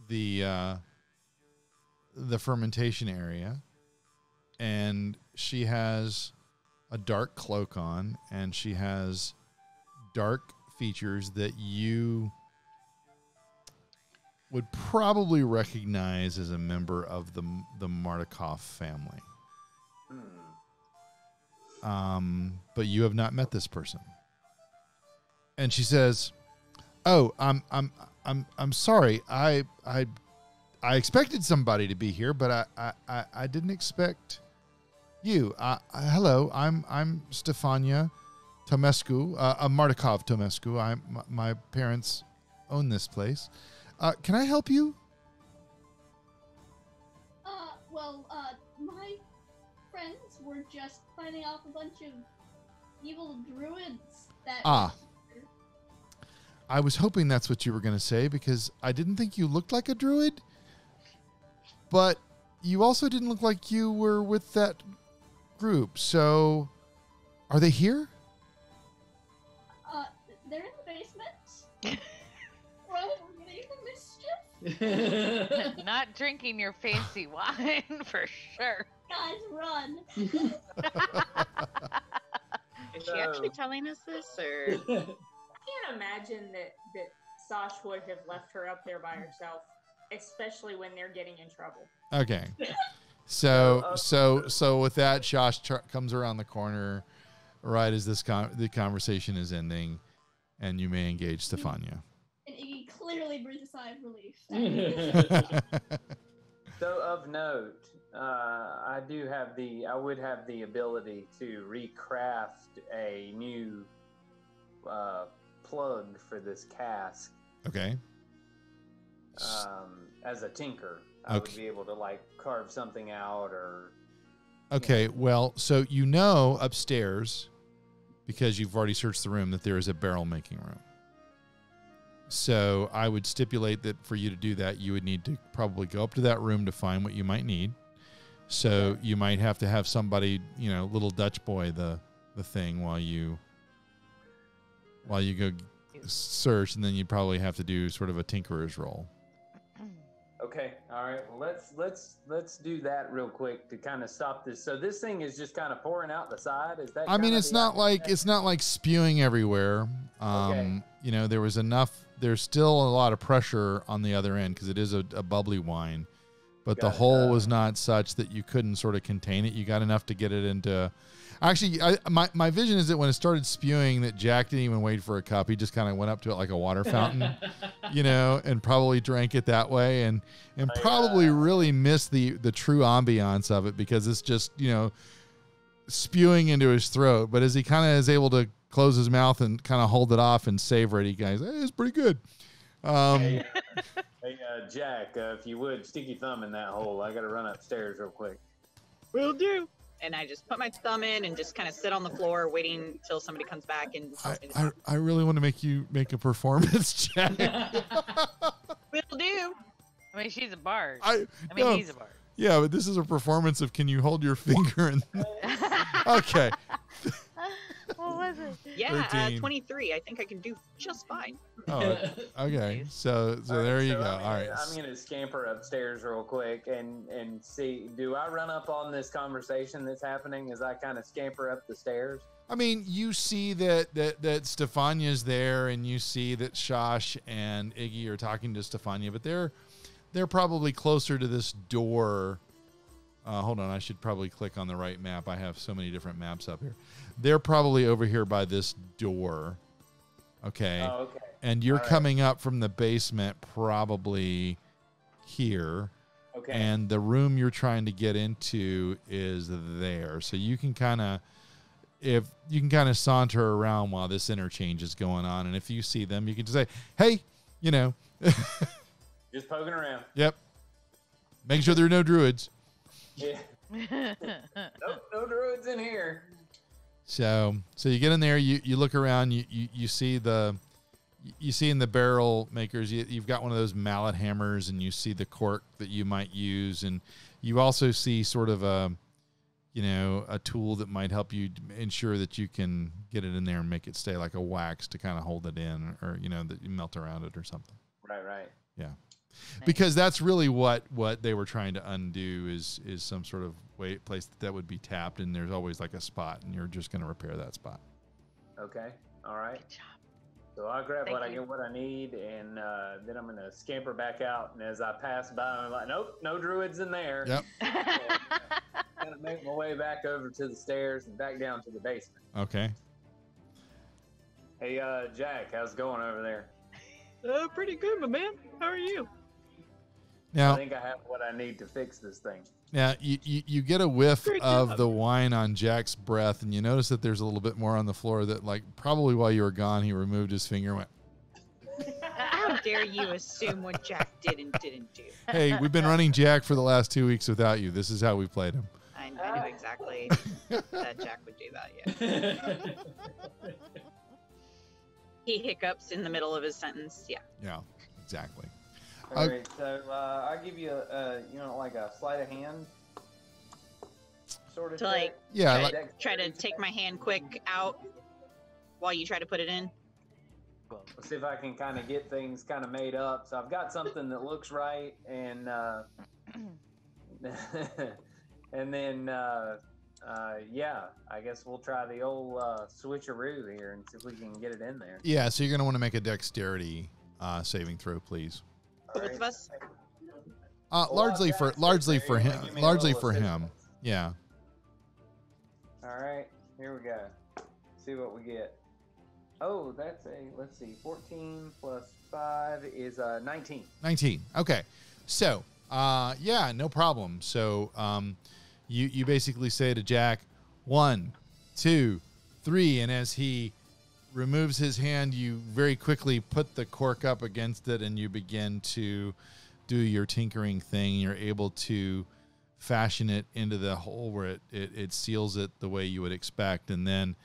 the fermentation area, and she has a dark cloak on, and she has dark features that you would probably recognize as a member of the Martikov family. But you have not met this person. And she says, "Oh, I'm sorry. I expected somebody to be here, but I didn't expect you. Hello, I'm Stefania Tomescu, Martikov Tomescu. My parents own this place. Can I help you?" My friends were just fighting off a bunch of evil druids that. I was hoping that's what you were going to say, because I didn't think you looked like a druid, but you also didn't look like you were with that group. So, are they here? They're in the basement. Running the mischief. Not drinking your fancy wine for sure. Guys, run. Is she actually telling us this, or? I can't imagine that Sash would have left her up there by herself, especially when they're getting in trouble. Okay. So with that, Josh comes around the corner right as the conversation is ending, and you may engage Stefania. And Iggy clearly breathes a sigh of relief. So of note, I would have the ability to recraft a new plug for this cask. Okay. As a tinker, I would be able to like carve something out or. Okay, well, so you know upstairs, because you've already searched the room, that there is a barrel making room. So I would stipulate that for you to do that, you would need to probably go up to that room to find what you might need. So you might have to have somebody, little Dutch boy the thing while you go search, and then you'd probably have to do sort of a tinkerer's roll. Okay. All right. Well, let's do that real quick to kind of stop this. So this thing is just kind of pouring out the side. Is that? I mean, it's not like spewing everywhere. Okay. There was enough. There's still a lot of pressure on the other end because it is a bubbly wine, but the hole was not such that you couldn't sort of contain it. You got enough to get it into. Actually, my vision is that when it started spewing, that Jack didn't even wait for a cup. He just kind of went up to it like a water fountain, and probably drank it that way, and probably really missed the true ambiance of it because it's just spewing into his throat. But as he kind of is able to close his mouth and kind of hold it off and savor it, he goes, "Hey, it's pretty good." Hey, Jack, if you would, stick your thumb in that hole. I got to run upstairs real quick. Will do. And I just put my thumb in and just kind of sit on the floor waiting till somebody comes back and tells me to stop. I really want to make you make a performance, Jack. Will do. I mean, she's a bard. He's a bard. Yeah, but this is a performance of can you hold your finger and okay. What was it? Yeah, 13. 23. I think I can do just fine. Oh, okay. So there you go. All right. I'm gonna scamper upstairs real quick and see. Do I run up on this conversation that's happening as I kind of scamper up the stairs? I mean, you see that Stefania's there, and you see that Shosh and Iggy are talking to Stefania, but they're probably closer to this door. Hold on, I should probably click on the right map. I have so many different maps up here. They're probably over here by this door. Okay. Oh, okay. And you're coming up from the basement probably here. Okay. And the room you're trying to get into is there. So you can kind of saunter around while this interchange is going on. And if you see them, you can just say, "Hey, Just poking around. Yep. Make sure there are no druids." Yeah. Nope, no druids in here. So you get in there, you look around, you see in the barrel makers, you've got one of those mallet hammers, and you see the cork that you might use, and you also see sort of a tool that might help you ensure that you can get it in there and make it stay like a wax to kind of hold it in, or that you melt around it or something. Right. Yeah. Because that's really what they were trying to undo is some sort of place that would be tapped, and there's always like a spot, and you're just going to repair that spot. Okay. All right. Good job. So I'll grab what I need, and then I'm going to scamper back out. And as I pass by, I'm like, nope, no druids in there. Yep. Kind of make my way back over to the stairs and back down to the basement. Okay. Hey, Jack, how's it going over there? Pretty good, my man. How are you? Now, I think I have what I need to fix this thing. Now, you get a whiff Great of job. the wine on Jack's breath, and you notice that there's a little bit more on the floor that, like, probably while you were gone, he removed his finger and went, How dare you assume what Jack did and didn't do? "Hey, we've been running Jack for the last 2 weeks without you. This is how we played him." I knew exactly that Jack would do that, yeah. He hiccups in the middle of his sentence, yeah. Yeah, exactly. All right, so I'll give you like a sleight of hand sort of To like, check. Yeah, try to take my hand quick out while you try to put it in. Let's see if I can kind of get things kind of made up. So I've got something that looks right, and and then I guess we'll try the old switcheroo here and see if we can get it in there. Yeah, so you're going to want to make a dexterity saving throw, please. Both of us? Largely for him. Largely for him. Yeah. All right, here we go. See what we get. Oh, that's let's see, 14 plus 5 is 19. 19. Okay. So, no problem. So, you basically say to Jack, 1, 2, 3, and as he removes his hand, you very quickly put the cork up against it, and you begin to do your tinkering thing. You're able to fashion it into the hole where it seals it the way you would expect, and then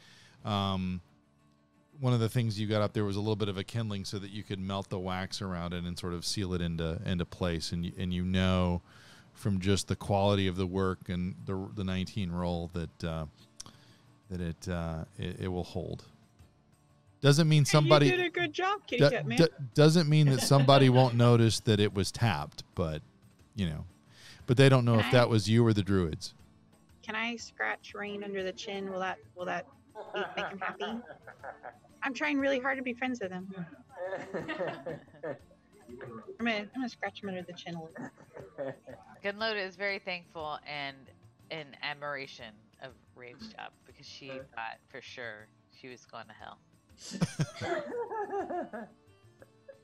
one of the things you got up there was a little bit of a kindling so that you could melt the wax around it and sort of seal it into place. And you know from just the quality of the work and the 19 roll that it will hold. Doesn't mean somebody You did a good job, Kitty Cat Man. doesn't mean that somebody won't notice that it was tapped, but but they don't know if that was you or the druids. Can I scratch Rain under the chin? Will that make him happy? I'm trying really hard to be friends with him. I'm gonna scratch him under the chin a little. Gunloda is very thankful and in admiration of Rage Job because she thought for sure she was going to hell.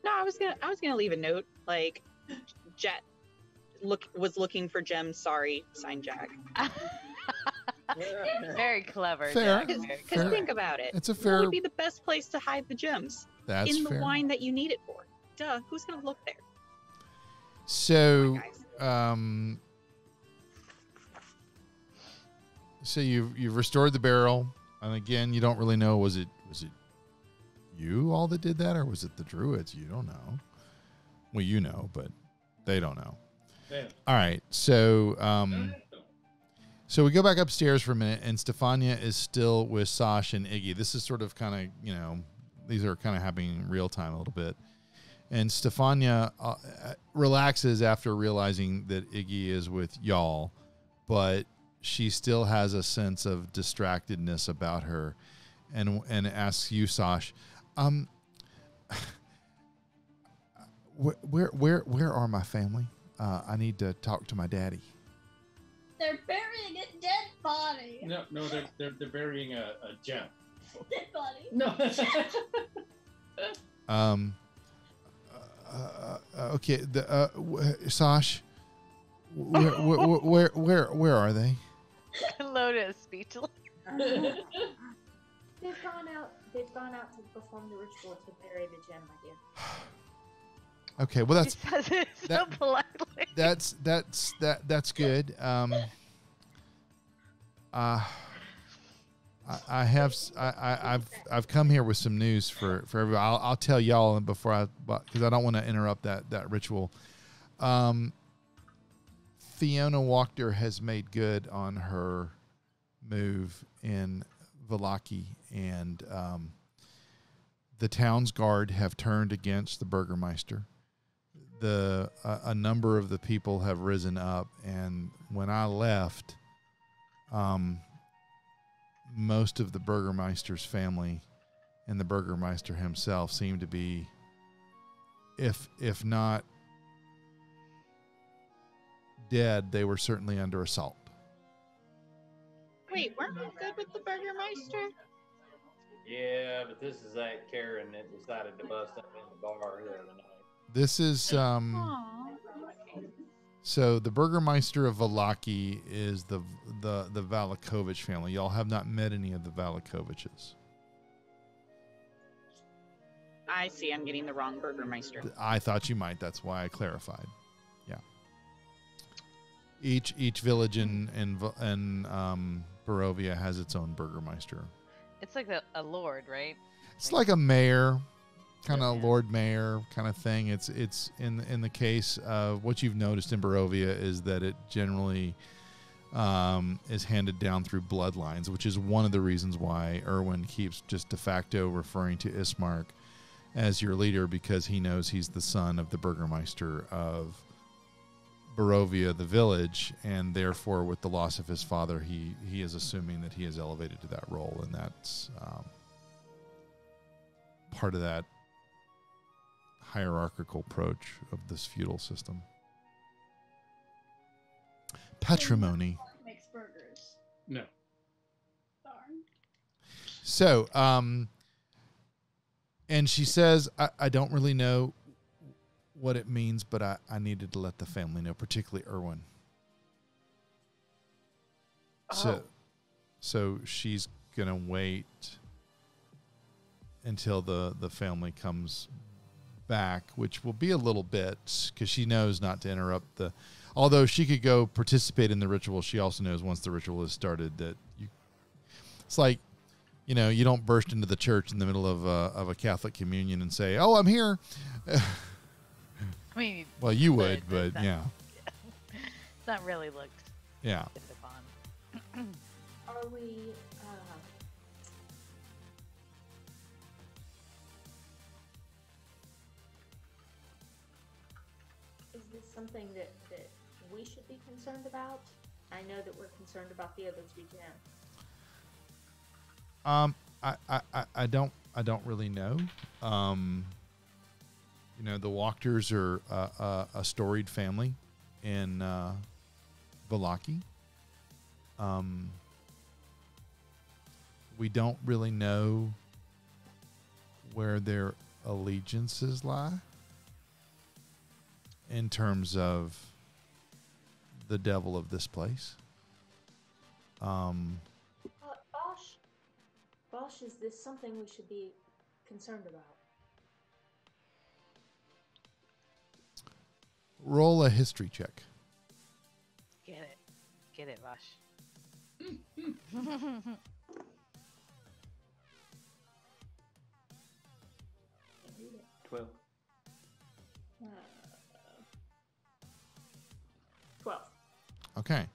No, I was gonna leave a note like Jet was looking for gems. Sorry, signed Jack. Very clever. Fair. Jack, very Because clever. think about it. It's a What fair. would be the best place to hide the gems? That's In the fair. wine that you need it for. Duh. Who's gonna look there? So, Guys. so you've restored the barrel, and again, you don't really know was it you all that did that, or was it the druids? You don't know. Well, you know, but they don't know. Yeah. All right, so so we go back upstairs for a minute, and Stefania is still with Sash and Iggy. This is sort of kind of these are kind of happening in real time a little bit. And Stefania relaxes after realizing that Iggy is with y'all, but she still has a sense of distractedness about her, and asks you, Sash, where are my family? I need to talk to my daddy. They're burying a dead body. No, they're burying a gem. Dead body. No. Okay. Sash, where are they? Gunloda is speechless. They've gone out. They've gone out to perform the ritual to bury the gem, my dear. Okay. Well, She says it so that- politely. that's good. I've come here with some news for everybody. I'll tell y'all before because I don't want to interrupt that ritual. Fiona Wachter has made good on her move in Vallaki, and the town's guard have turned against the Burgermeister. A number of the people have risen up, and when I left, most of the Burgermeister's family and the Burgermeister himself seem to be, if not dead, they were certainly under assault. Wait, weren't we good with the Burgermeister? Yeah, but this is that Karen that decided to bust up in the bar the other night. This is Aw. so the Burgermeister of Vallaki is the Valakovich family. Y'all have not met any of the Valakoviches. I see. I'm getting the wrong Burgermeister. I thought you might. That's why I clarified. Yeah. Each village in Barovia has its own Burgermeister. It's like a lord, right? It's like a mayor, kind of Yeah. Lord Mayor kind of thing. It's in the case of what you've noticed in Barovia is that it generally is handed down through bloodlines, which is one of the reasons why Erwin keeps just de facto referring to Ismark as your leader, because he knows he's the son of the Burgermeister of Barovia, the village, and therefore with the loss of his father, he is assuming that he is elevated to that role, and that's part of that hierarchical approach of this feudal system. Patrimony. Makes burgers. No. Darn. So, and she says, I don't really know what it means, but I needed to let the family know, particularly Erwin. So she's going to wait until the family comes back, which will be a little bit, because she knows not to interrupt although she could go participate in the ritual, she also knows once the ritual is started that it's like you know, you don't burst into the church in the middle of a Catholic communion and say, "Oh, I'm here." I mean, Well, you would, it's but not- yeah, It's not really looked yeah. upon. Are we? Is this something that we should be concerned about? I know that we're concerned about the others we can. I don't really know. You know, the Wachters are a storied family in Vallaki. We don't really know where their allegiances lie in terms of the devil of this place. Bosch, is this something we should be concerned about? Roll a history check. Get it, Vosh. 12. 12. Okay.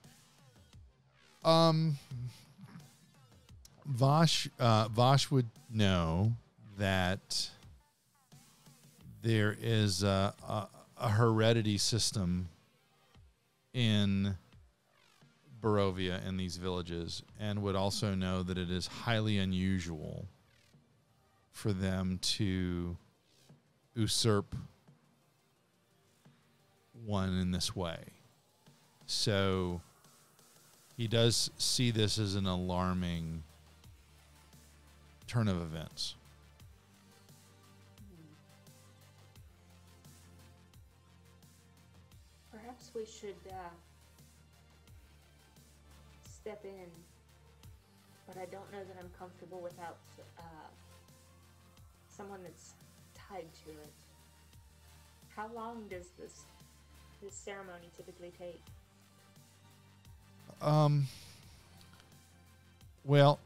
Vosh would know that there is a heredity system in Barovia in these villages, and would also know that it is highly unusual for them to usurp one in this way. So he does see this as an alarming turn of events. Perhaps we should step in, but I don't know that I'm comfortable without someone that's tied to it. How long does this ceremony typically take? Well,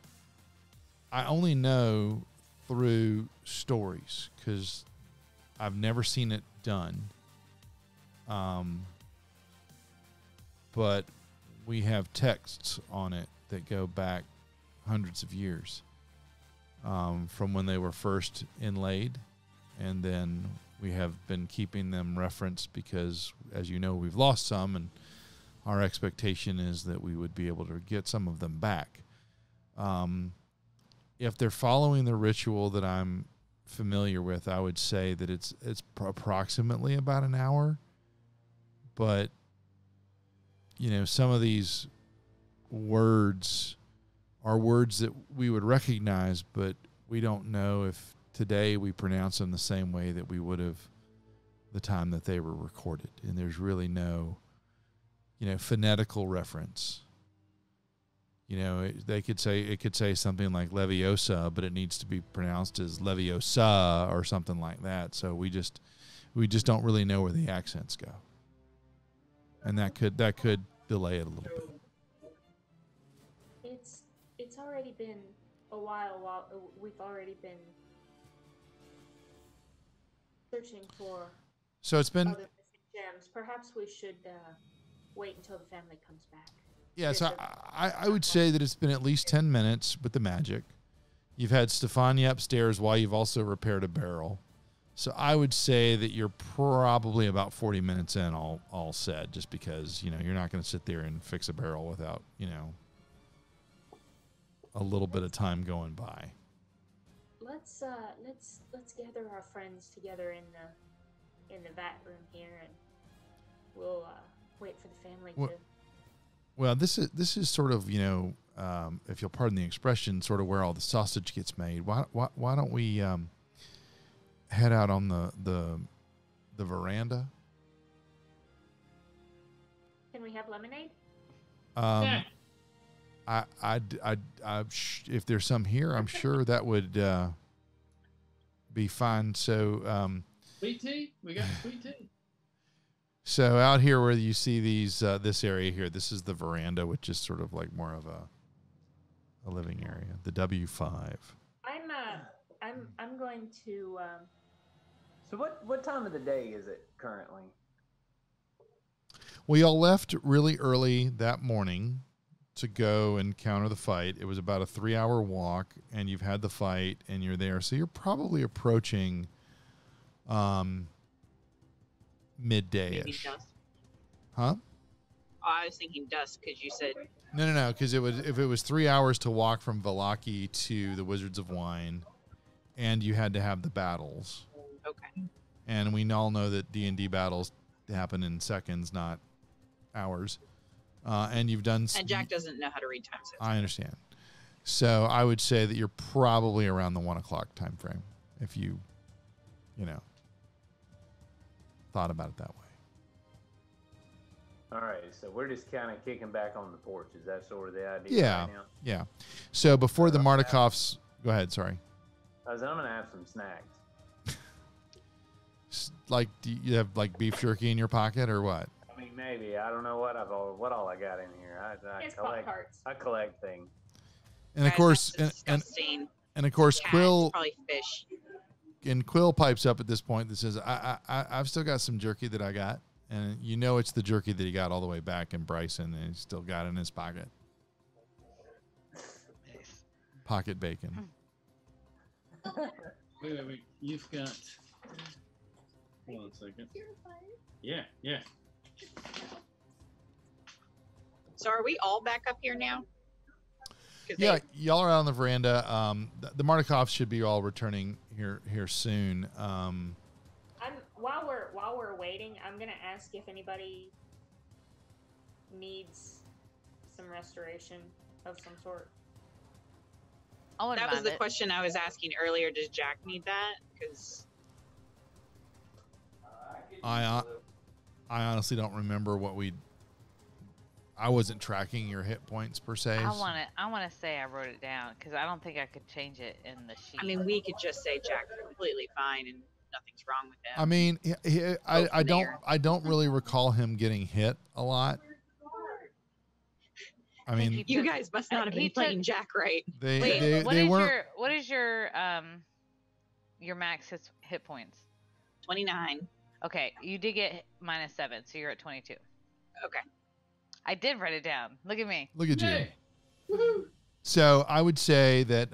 I only know through stories because I've never seen it done. But we have texts on it that go back hundreds of years, from when they were first inlaid. And then we have been keeping them referenced because, as you know, we've lost some, and our expectation is that we would be able to get some of them back. If they're following the ritual that I'm familiar with, I would say that it's approximately about an hour. But, you know, some of these words are words that we would recognize, but we don't know if today we pronounce them the same way that we would have the time that they were recorded. And there's really no, you know, phonetical reference. You know, it could say something like Leviosa, but it needs to be pronounced as Leviosa or something like that. So we just don't really know where the accents go. And that could delay it a little bit. It's already been a while we've already been searching for So it's been other missing gems. Perhaps we should wait until the family comes back. Yeah, so I would say that it's been at least 10 minutes with the magic. You've had Stefania upstairs while you've also repaired a barrel. So I would say that you're probably about 40 minutes in, all said, just because, you know, you're not going to sit there and fix a barrel without, you know, a little bit of time going by. Let's gather our friends together in the vat room here, and we'll wait for the family to. Well, this is sort of, you know, if you'll pardon the expression, sort of where all the sausage gets made. Why don't we head out on the veranda? Can we have lemonade? If there's some here, I'm sure that would be fine. So, sweet tea? We got sweet tea. So out here where you see these, this area here, this is the veranda, which is sort of like more of a living area, the W5. I'm going to. So what time of the day is it currently? We all left really early that morning to go and counter the fight. It was about a 3-hour walk, and you've had the fight, and you're there. So you're probably approaching midday-ish. Maybe dusk. Huh? Oh, I was thinking dusk because you said No, because if it was 3 hours to walk from Valaki to the Wizards of Wine, and you had to have the battles. okay. And we all know that D&D battles happen in seconds, not hours. And you've done... And Jack doesn't know how to read time zones. I understand. So I would say that you're probably around the 1 o'clock time frame if you thought about it that way. All right, so we're just kind of kicking back on the porch. Is that sort of the idea Yeah, right now? yeah. So before the Mardikovs... Go ahead, sorry. I'm going to have some snacks. Like, do you have like beef jerky in your pocket or what? I mean, maybe. I don't know what all I got in here. It's collect. Pop-Tarts. I collect things. And of Guys, course, that's disgusting. and of course, Cat, Quill probably fish. and Quill pipes up at this point that says, "I've still got some jerky that I got, and you know it's the jerky that he got all the way back in Bryson, and he's still got it in his pocket. Pocket bacon." Wait. You've got. Hold on a second. Yeah. So are we all back up here now? 'Cause Yeah, y'all are out on the veranda. The Mardikovs should be all returning here soon. While we're waiting, I'm gonna ask if anybody needs some restoration of some sort. that was the question I was asking earlier. Does Jack need that? Because I honestly don't remember what I wasn't tracking your hit points per se. I want to say I wrote it down because I don't think I could change it in the sheet. I mean, we could just say Jack's completely fine and nothing's wrong with him. I mean, I don't really recall him getting hit a lot. I mean, you guys must not have been playing Jack right. What is your max hit points? 29. Okay, you did get -7, so you're at 22. Okay. I did write it down. Look at me. Look at you. Woo-hoo. So I would say that,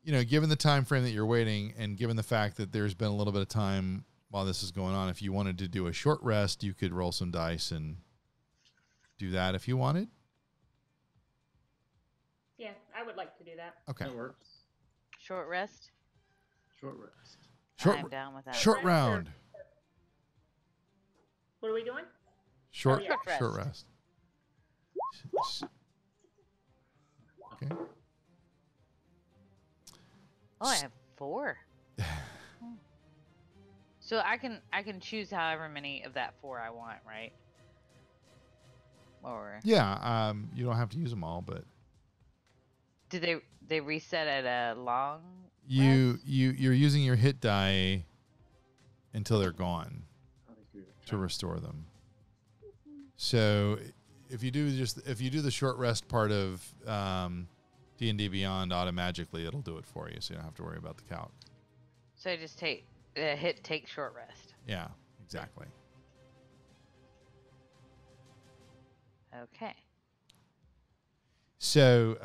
given the time frame that you're waiting, and given the fact that there's been a little bit of time while this is going on, if you wanted to do a short rest, you could roll some dice and do that if you wanted. Yeah, I would like to do that. Okay. That works. Short rest. Short I'm down with that. Short round. What are we doing? Short rest. Short rest. Okay. Oh, I have 4. So I can choose however many of that 4 I want, right? Or Yeah, you don't have to use them all, but do they reset at a long? you're using your hit die until they're gone to restore them. So if you do the short rest part of D&D Beyond automagically, it'll do it for you, so you don't have to worry about the calc. So I just take short rest. Yeah, exactly. Okay. So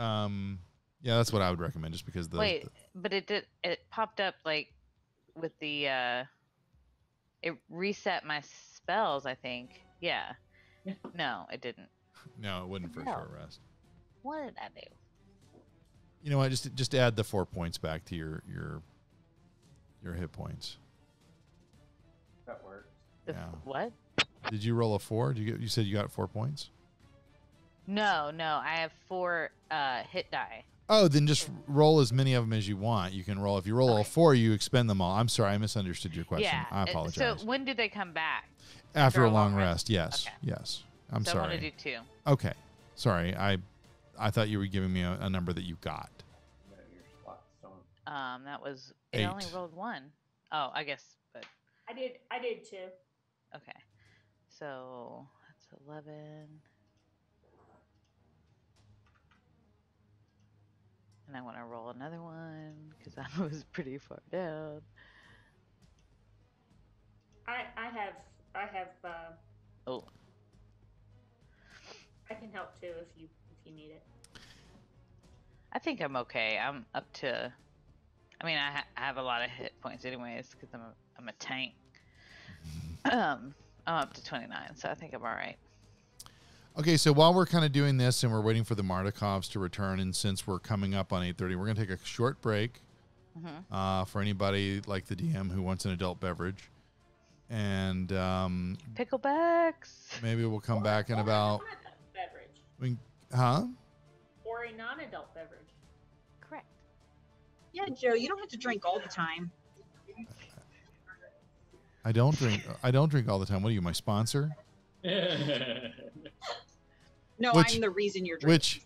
yeah, that's what I would recommend, just because but it popped up like with the it reset my spells, I think. Yeah. No, it didn't. No, it wouldn't for a short rest. What did I do? You know what? Just add the 4 points back to your hit points. That works. Yeah. What? Did you roll a 4? You said you got 4 points? No, I have 4 hit die. Oh, then just roll as many of them as you want. You can roll. If you roll a 4, you expend them all. I'm sorry, I misunderstood your question. Yeah. I apologize. So when did they come back? After a long rest. Yes. Okay. Yes. I'm so sorry. I want to do 2. Okay. Sorry. I thought you were giving me a number that you got. That was 8. it. Only rolled 1. Oh, I guess, but I did too. okay. So that's 11. And I want to roll another one because I was pretty far down. I have Oh, I can help too if you need it. I think I'm okay. I'm up to. I mean, I have a lot of hit points anyways because I'm a tank. I'm up to 29, so I think I'm all right. Okay, so while we're kind of doing this and we're waiting for the Mardikovs to return, and since we're coming up on 8:30, we're going to take a short break for anybody like the DM who wants an adult beverage. And Picklebacks. maybe we'll come back in about... Beverage. Or a non-adult beverage. Correct. Yeah, Joe, you don't have to drink all the time. I don't drink all the time. What are you, my sponsor? No, Which- I'm the reason you're drinking.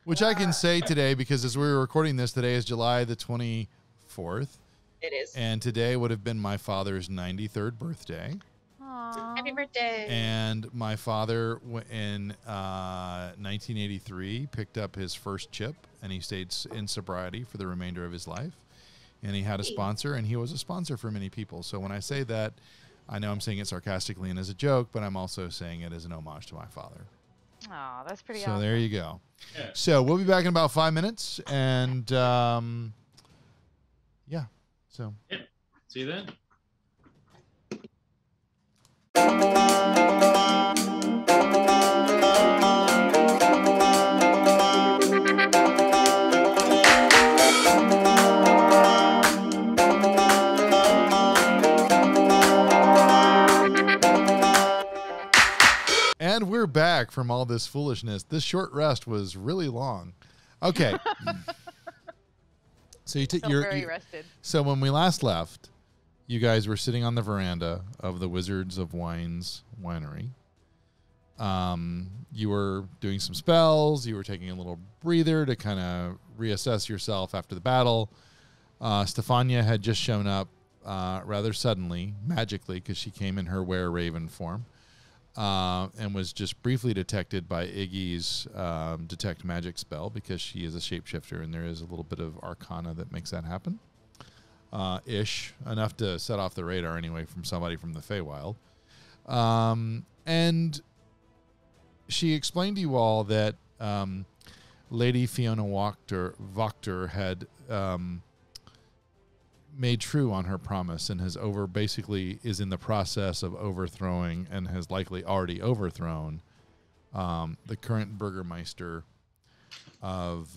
Which I can say today, because as we were recording this, today is July the 24th. It is. And today would have been my father's 93rd birthday. Aww. Happy birthday. And my father, in 1983, picked up his first chip, and he stayed in sobriety for the remainder of his life. And he had a sponsor, and he was a sponsor for many people. So when I say that, I know I'm saying it sarcastically and as a joke, but I'm also saying it as an homage to my father. Aw, that's pretty So awesome. there you go. Yeah. So we'll be back in about 5 minutes, and yeah. So Yeah. See you then. and we're back from all this foolishness. This short rest was really long. Okay. So Feel very rested. So when we last left, you guys were sitting on the veranda of the Wizards of Wines winery. You were doing some spells. You were taking a little breather to kind of reassess yourself after the battle. Stefania had just shown up rather suddenly, magically, because she came in her were-raven form, and was just briefly detected by Iggy's detect magic spell, because she is a shapeshifter, and there is a little bit of arcana that makes that happen. Ish, enough to set off the radar anyway from somebody from the Feywild. And she explained to you all that Lady Fiona Wachter had made true on her promise and has basically is in the process of overthrowing and has likely already overthrown the current Burgermeister of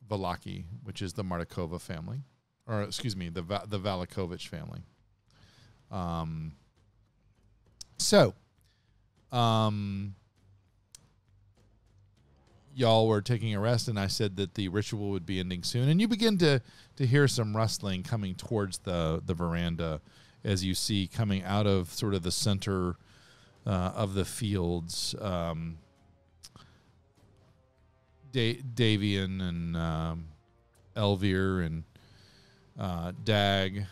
Valaki, which is the Martikova family, or excuse me, the Valakovich family. Y'all were taking a rest, and I said that the ritual would be ending soon, and you begin to hear some rustling coming towards the veranda as you see coming out of sort of the center of the fields, Davian and Elvir and Dag,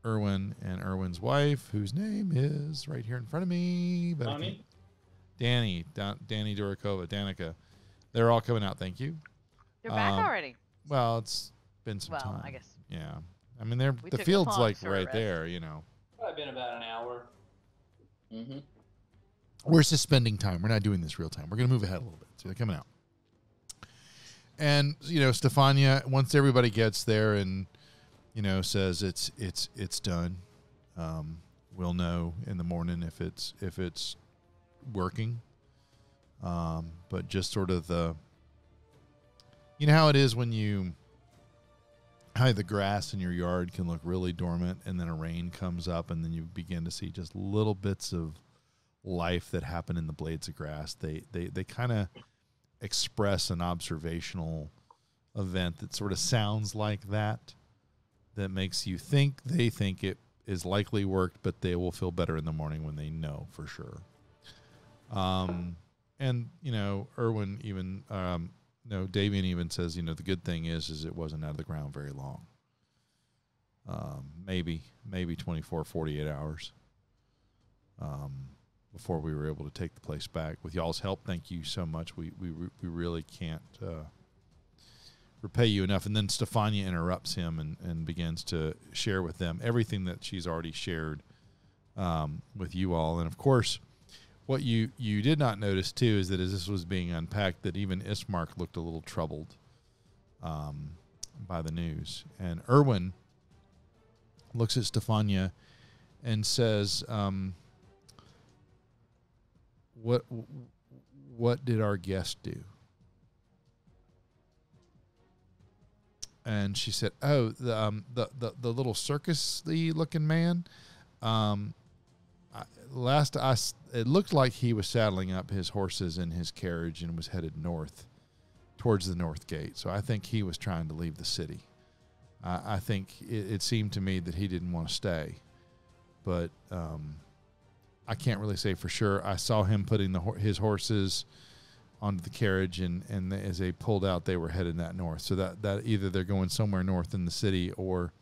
Erwin and Erwin's wife, whose name is right here in front of me. But Danny Durakova, Danica. They're all coming out. Thank you. They're back already. Well, it's been some time. I guess. Yeah. I mean, the took a field's pause like for a right rest. there, you know. Probably been about an hour. Mm-hmm. We're suspending time. We're not doing this real time. We're going to move ahead a little bit. So they're coming out. And, you know, Stefania, once everybody gets there and, you know, says it's done, we'll know in the morning if it's working. But just sort of you know how it is when how the grass in your yard can look really dormant, and then a rain comes up, and then you begin to see just little bits of life that happen in the blades of grass. They kind of express an observational event that sort of sounds like that makes you think they think it is likely worked, but they will feel better in the morning when they know for sure. And, you know, Erwin even, Davian even says, you know, the good thing is it wasn't out of the ground very long. Maybe 24, 48 hours. before we were able to take the place back. With y'all's help, thank you so much. We really can't repay you enough. And then Stefania interrupts him and begins to share with them everything that she's already shared with you all. And of course, what you did not notice too is that as this was being unpacked, that even Ismark looked a little troubled by the news. And Erwin looks at Stefania and says, what did our guest do? And she said, "Oh, the little circus-y looking man. It looked like he was saddling up his horses in his carriage and was headed north, towards the north gate. So I think he was trying to leave the city. I think it seemed to me that he didn't want to stay, but I can't really say for sure. I saw him putting his horses onto the carriage, and as they pulled out, they were headed that north. So that either they're going somewhere north in the city or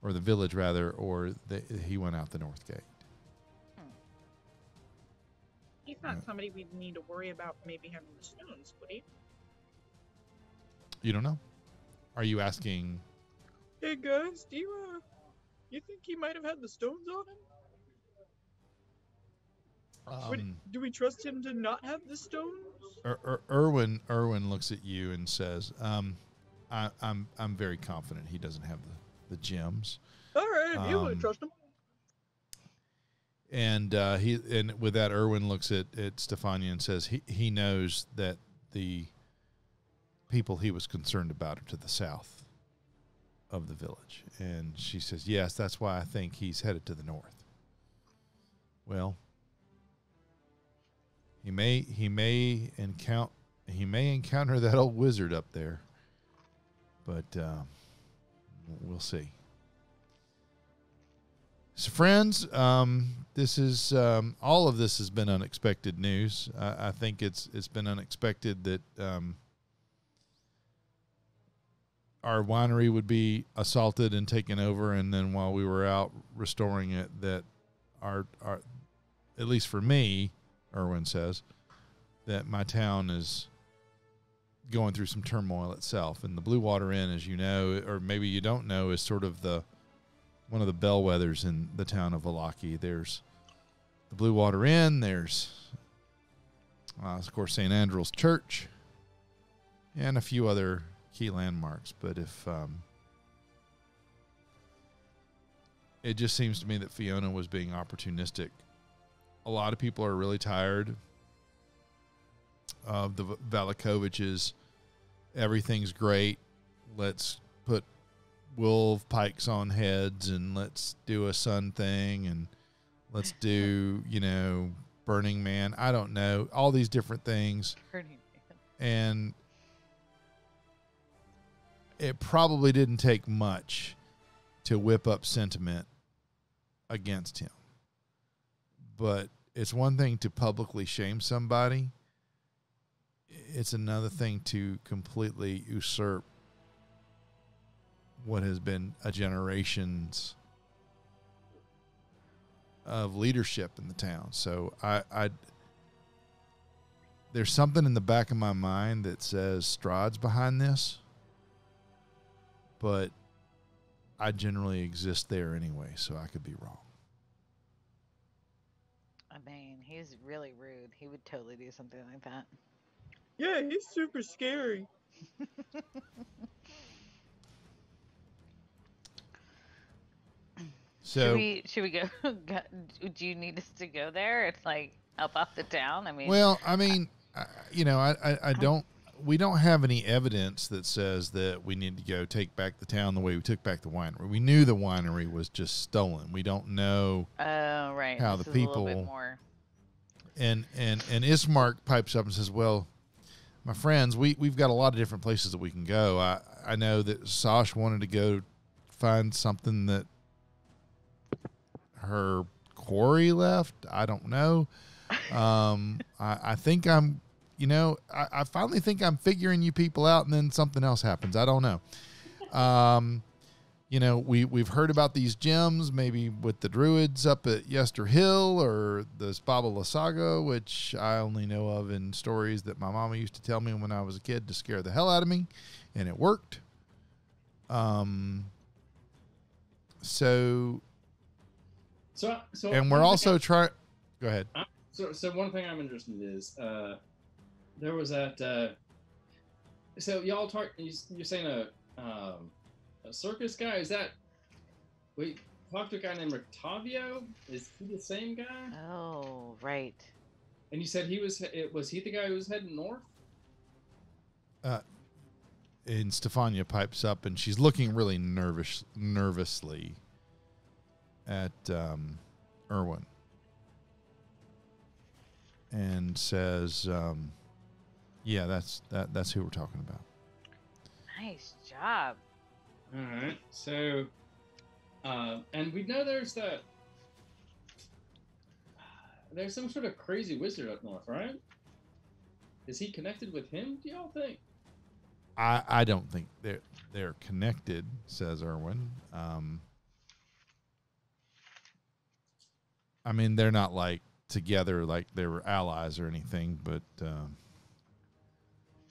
the village rather, or he went out the north gate." He's not somebody we'd need to worry about maybe having the stones, would he? You don't know? Are you asking? Hey guys, do you think he might have had the stones on him? Do we trust him to not have the stones? Erwin looks at you and says, I'm very confident he doesn't have the gems. All right, if you want to trust him. And with that, Erwin looks at Stefania and says he knows that the people he was concerned about are to the south of the village. And she says, yes, that's why I think he's headed to the north. Well, he may encounter that old wizard up there, but we'll see. So, friends, this is all of this has been unexpected news. I think it's been unexpected that our winery would be assaulted and taken over, and then while we were out restoring it, that our at least for me, Erwin says, that my town is going through some turmoil itself. And the Blue Water Inn, as you know, or maybe you don't know, is sort of one of the bellwethers in the town of Vallaki. There's the Blue Water Inn. There's, of course, St. Andrew's Church and a few other key landmarks. But if it just seems to me that Fiona was being opportunistic. A lot of people are really tired of the Valakoviches. Everything's great. Let's put wolf pikes on heads, and let's do a sun thing, and let's do, Burning Man. I don't know. All these different things. Burning Man. And it probably didn't take much to whip up sentiment against him. But it's one thing to publicly shame somebody. It's another thing to completely usurp what has been a generations of leadership in the town. So there's something in the back of my mind that says Strahd's behind this, but I generally exist there anyway, so I could be wrong. I mean, he's really rude. He would totally do something like that. Yeah, he's super scary. So should we go? Do you need us to go there? It's like help out the town. I mean, well, I don't. We don't have any evidence that says that we need to go take back the town the way we took back the winery. We knew the winery was just stolen. We don't know. Oh, right. How this the is people. A little bit more. And Ismark pipes up and says, "Well, my friends, we've got a lot of different places that we can go. I know that Sash wanted to go find something that her quarry left. I don't know. I think I'm, I finally think I'm figuring you people out, and then something else happens. I don't know. you know, we've heard about these gems, maybe with the druids up at Yester Hill or the Baba Lysaga, which I only know of in stories that my mama used to tell me when I was a kid to scare the hell out of me, and it worked. So and we're also trying. Go ahead. So one thing I'm interested in is there was that. So y'all talk. You're saying a circus guy? Is that? We talked to a guy named Rictavio. Is he the same guy? Oh, right. And you said he was. Was he the guy who was heading north? And Stefania pipes up, and she's looking really nervously at Erwin, and says, "Yeah, that's who we're talking about." Nice job. All right. So, and we know there's some sort of crazy wizard up north, right? Is he connected with him? Do y'all think? I don't think they're connected, says Erwin. I mean, they're not like together, like they were allies or anything, but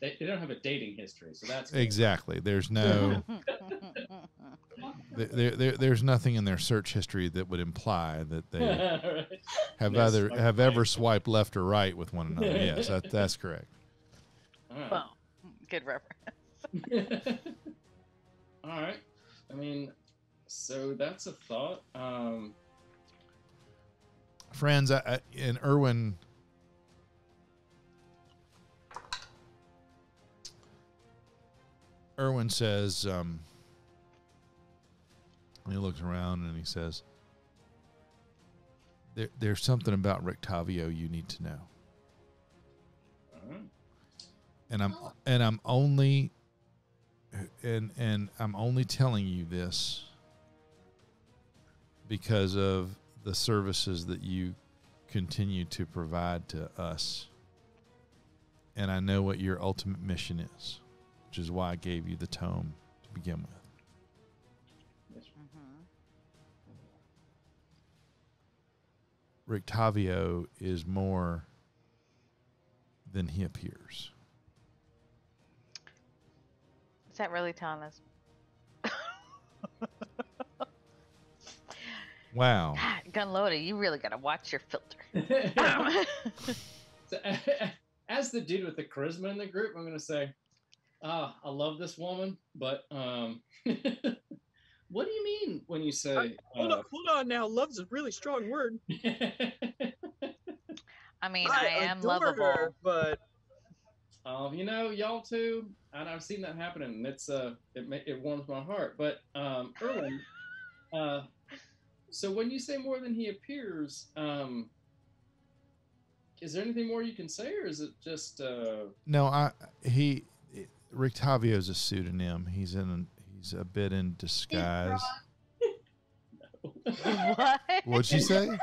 they don't have a dating history, so that's good. Exactly. There's no there's nothing in their search history that would imply that they Right. have ever swiped left or right with one another. Yes, that's correct. All right. Well, good reference. All right. I mean, so that's a thought. Friends, and Erwin, says, he looks around and he says, there's something about Rictavio you need to know. And I'm only telling you this because of the services that you continue to provide to us. And I know what your ultimate mission is, which is why I gave you the tome to begin with. Rictavio is more than he appears. Is that really telling us? Wow. Gunloaded, you really got to watch your filter. So, as the dude with the charisma in the group, I'm going to say, I love this woman, but what do you mean when you say... Hold on now. Love's a really strong word. I mean, I am adore lovable. her, but... you know, y'all too, and I've seen that happen, and it's it warms my heart. But Erwin, so when you say more than he appears, is there anything more you can say, or is it just? No, Rictavio is a pseudonym. He's a bit in disguise. What? What'd she say?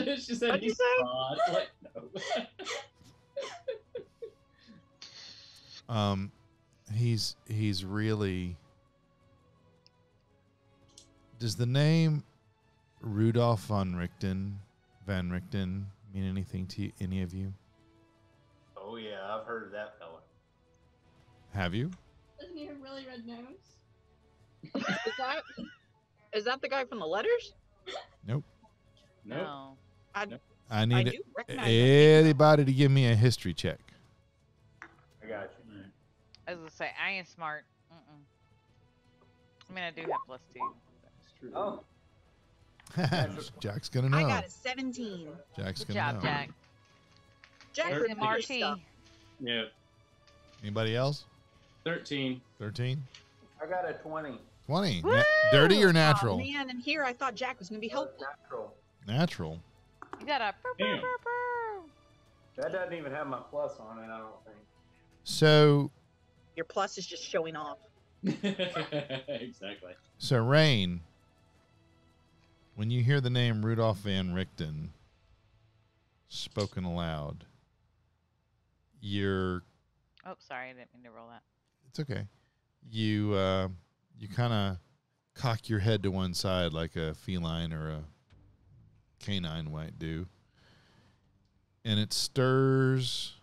She said What'd you he's say? fraud. Like, no. He's really. Does the name Rudolph Van Richten mean anything to any of you? Oh yeah, I've heard of that fella. Have you? Doesn't he have really red nose? Is that the guy from the letters? Nope. Nope. No. I need do recognize that. anybody to give me a history check. I got you. I was going to say, I ain't smart. Mm-mm. I mean, I do have +2. That's true. Oh, Jack's gonna know. I got a 17. Jack's Good gonna job, know. Jack. Jack Or- remembers MRT. stuff. Yeah, Anybody else? 13. 13? I got a 20. 20. Woo! Dirty or Oh, natural? man, and here I thought Jack was going to be helpful. Natural. Natural. You got a Damn. That doesn't even have my plus on it, I don't think. So Your plus is just showing off. Exactly. Rain, when you hear the name Rudolph Van Richten spoken aloud, you're Oh, sorry, I didn't mean to roll that. it's okay. You kind of cock your head to one side like a feline or a canine might do. And it stirs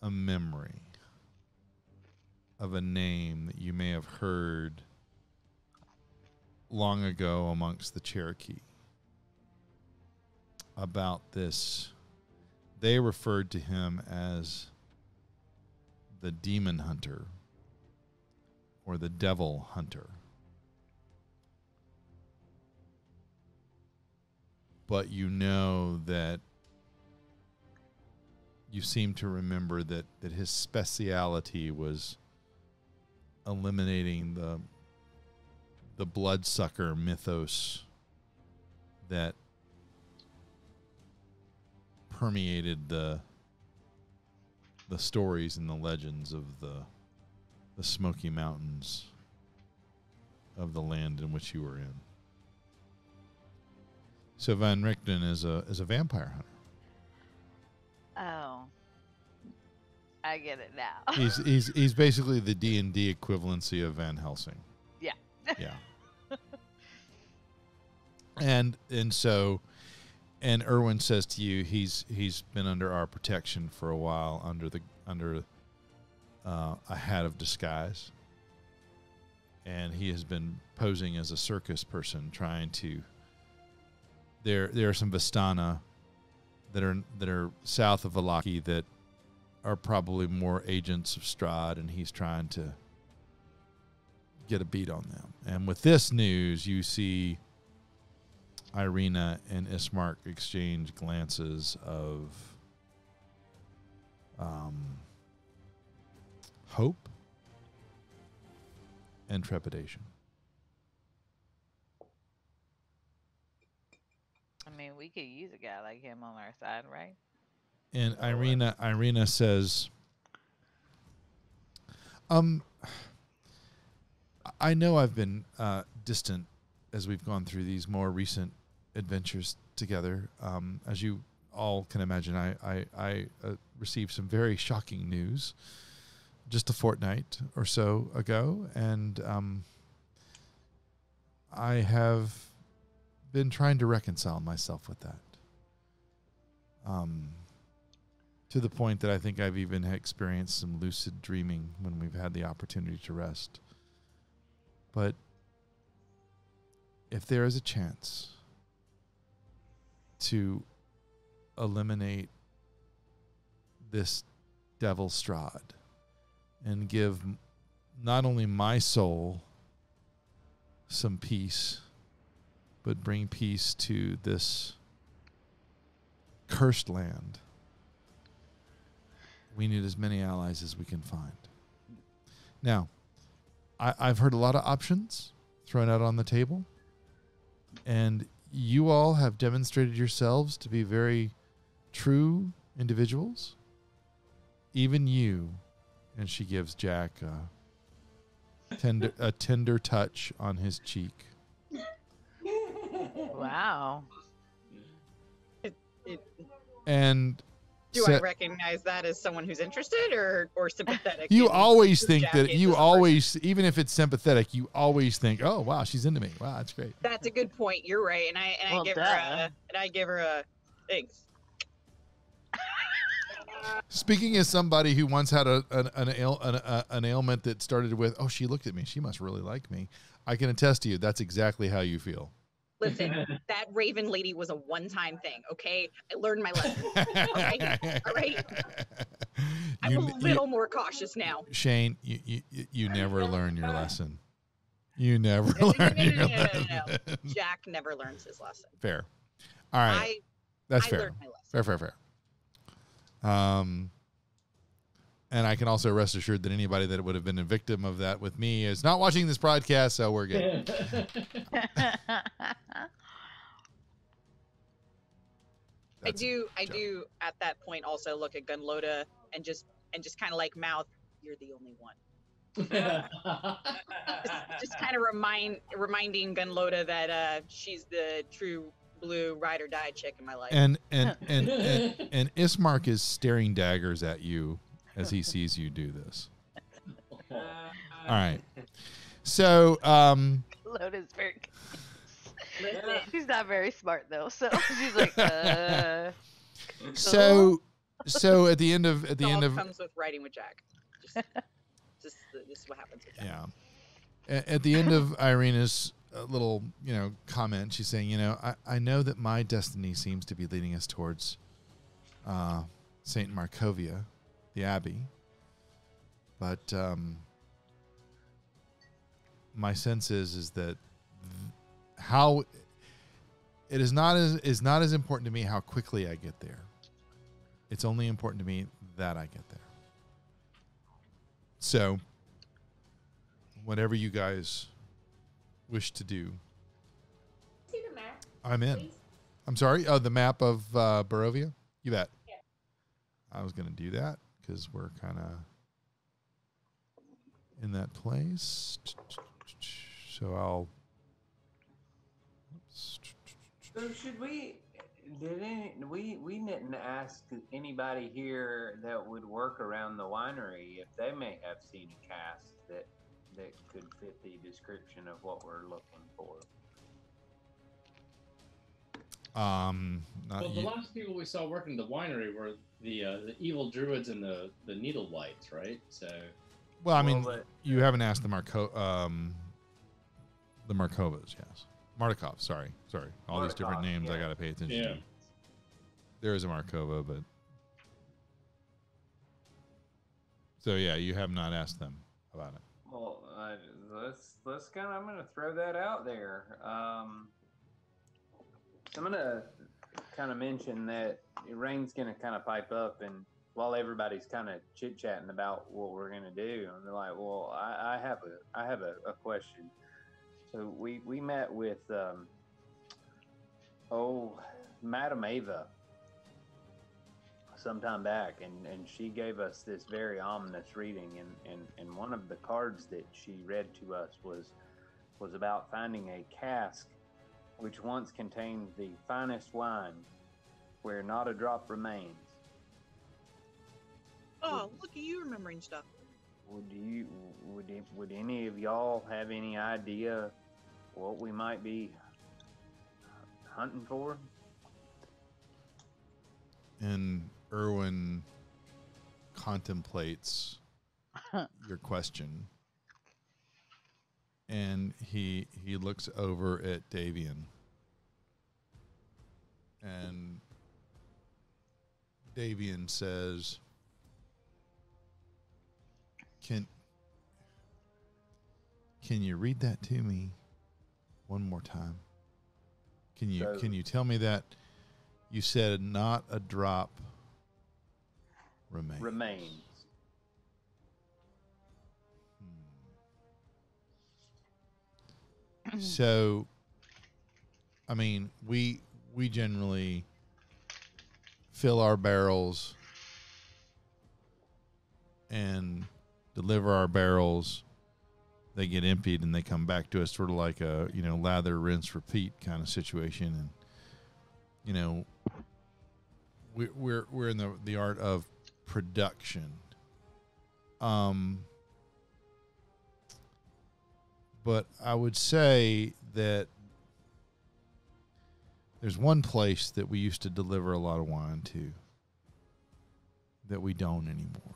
a memory of a name that you may have heard long ago amongst the Cherokee about this. They referred to him as the demon hunter or the devil hunter. But you know that you seem to remember that his speciality was eliminating the bloodsucker mythos that permeated the stories and the legends of the Smoky Mountains of the land in which you were in. So Van Richten is a vampire hunter. Oh, I get it now. He's basically the D&D equivalency of Van Helsing. Yeah. Yeah. And Erwin says to you, he's been under our protection for a while under a hat of disguise, and he has been posing as a circus person, trying to. There are some Vistana that are south of Vallaki that are probably more agents of Strahd, and he's trying to get a beat on them. And with this news, you see Irina and Ismark exchange glances of hope and trepidation. I mean, we could use a guy like him on our side, right? And Irina says, I know I've been distant as we've gone through these more recent adventures together. As you all can imagine, I received some very shocking news just a fortnight or so ago, and I have been trying to reconcile myself with that. To the point that I think I've even experienced some lucid dreaming when we've had the opportunity to rest. But if there is a chance to eliminate this devil Strahd and give not only my soul some peace, but bring peace to this cursed land, we need as many allies as we can find. Now, I've heard a lot of options thrown out on the table, and you all have demonstrated yourselves to be very true individuals. Even you, and she gives Jack a tender touch on his cheek. Wow. And do I recognize that as someone who's interested or sympathetic? You always think that even if it's sympathetic, you always think, "Oh, wow, she's into me. Wow, that's great." That's a good point. You're right, and I give her a thanks. Speaking as somebody who once had an ailment that started with, "Oh, she looked at me. She must really like me," I can attest to you that's exactly how you feel. Listen, that Raven lady was a one-time thing, okay? I learned my lesson. All right? I'm a little more cautious now. Shane, you never learn your lesson. You never learn your lesson. No. Jack never learns his lesson. Fair. All right. That's fair. Learned my lesson. Fair. And I can also rest assured that anybody that would have been a victim of that with me is not watching this broadcast, so we're good. I do at that point also look at Gunloda and just kind of like mouth, "You're the only one." just kind of reminding Gunloda that she's the true blue ride or die chick in my life. And Ismark is staring daggers at you as he sees you do this. All right. So, Loda's very Listen, She's not very smart though, so she's like, So at the end of comes with riding with Jack. Just this is what happens with Jack. yeah, at the end of Irina's little comment, she's saying, I know that my destiny seems to be leading us towards Saint Markovia, the abbey, but my sense is that how it is not as important to me how quickly I get there. It's only important to me that I get there. So, whatever you guys wish to do, See the map, I'm in. please? I'm sorry. Oh, the map of Barovia? You bet. Yeah. I was going to do that because we're kind of in that place. So I'll. So should we? We didn't ask anybody here that would work around the winery if they may have seen a cast that could fit the description of what we're looking for. Not Well, the yet. last people we saw working the winery were the evil druids and the needle lights, right? So. Well, I mean, but- you haven't asked the Markovas, yes. Markov, sorry. All these different Markov, names I yeah. got to pay attention Yeah. to. There is a Markova, but. So, yeah, you have not asked them about it. Well, let's kind of. I'm going to throw that out there. I'm going to kind of mention that Rain's going to kind of pipe up, and while everybody's kind of chit chatting about what we're going to do, and they're like, "Well, I have a question." So we met with Madam Ava sometime back, and she gave us this very ominous reading, and one of the cards that she read to us was about finding a cask which once contained the finest wine where not a drop remains. Oh, look at you remembering stuff. Would any of y'all have any idea what we might be hunting for? And Erwin contemplates your question, and he looks over at Davian, and Davian says, Can you read that to me one more time? Can you tell me that you said not a drop remains? So, I mean, we generally fill our barrels and deliver our barrels. They get emptied and they come back to us, sort of like a lather, rinse, repeat kind of situation. And we're in the art of production. But I would say that there's one place that we used to deliver a lot of wine to that we don't anymore.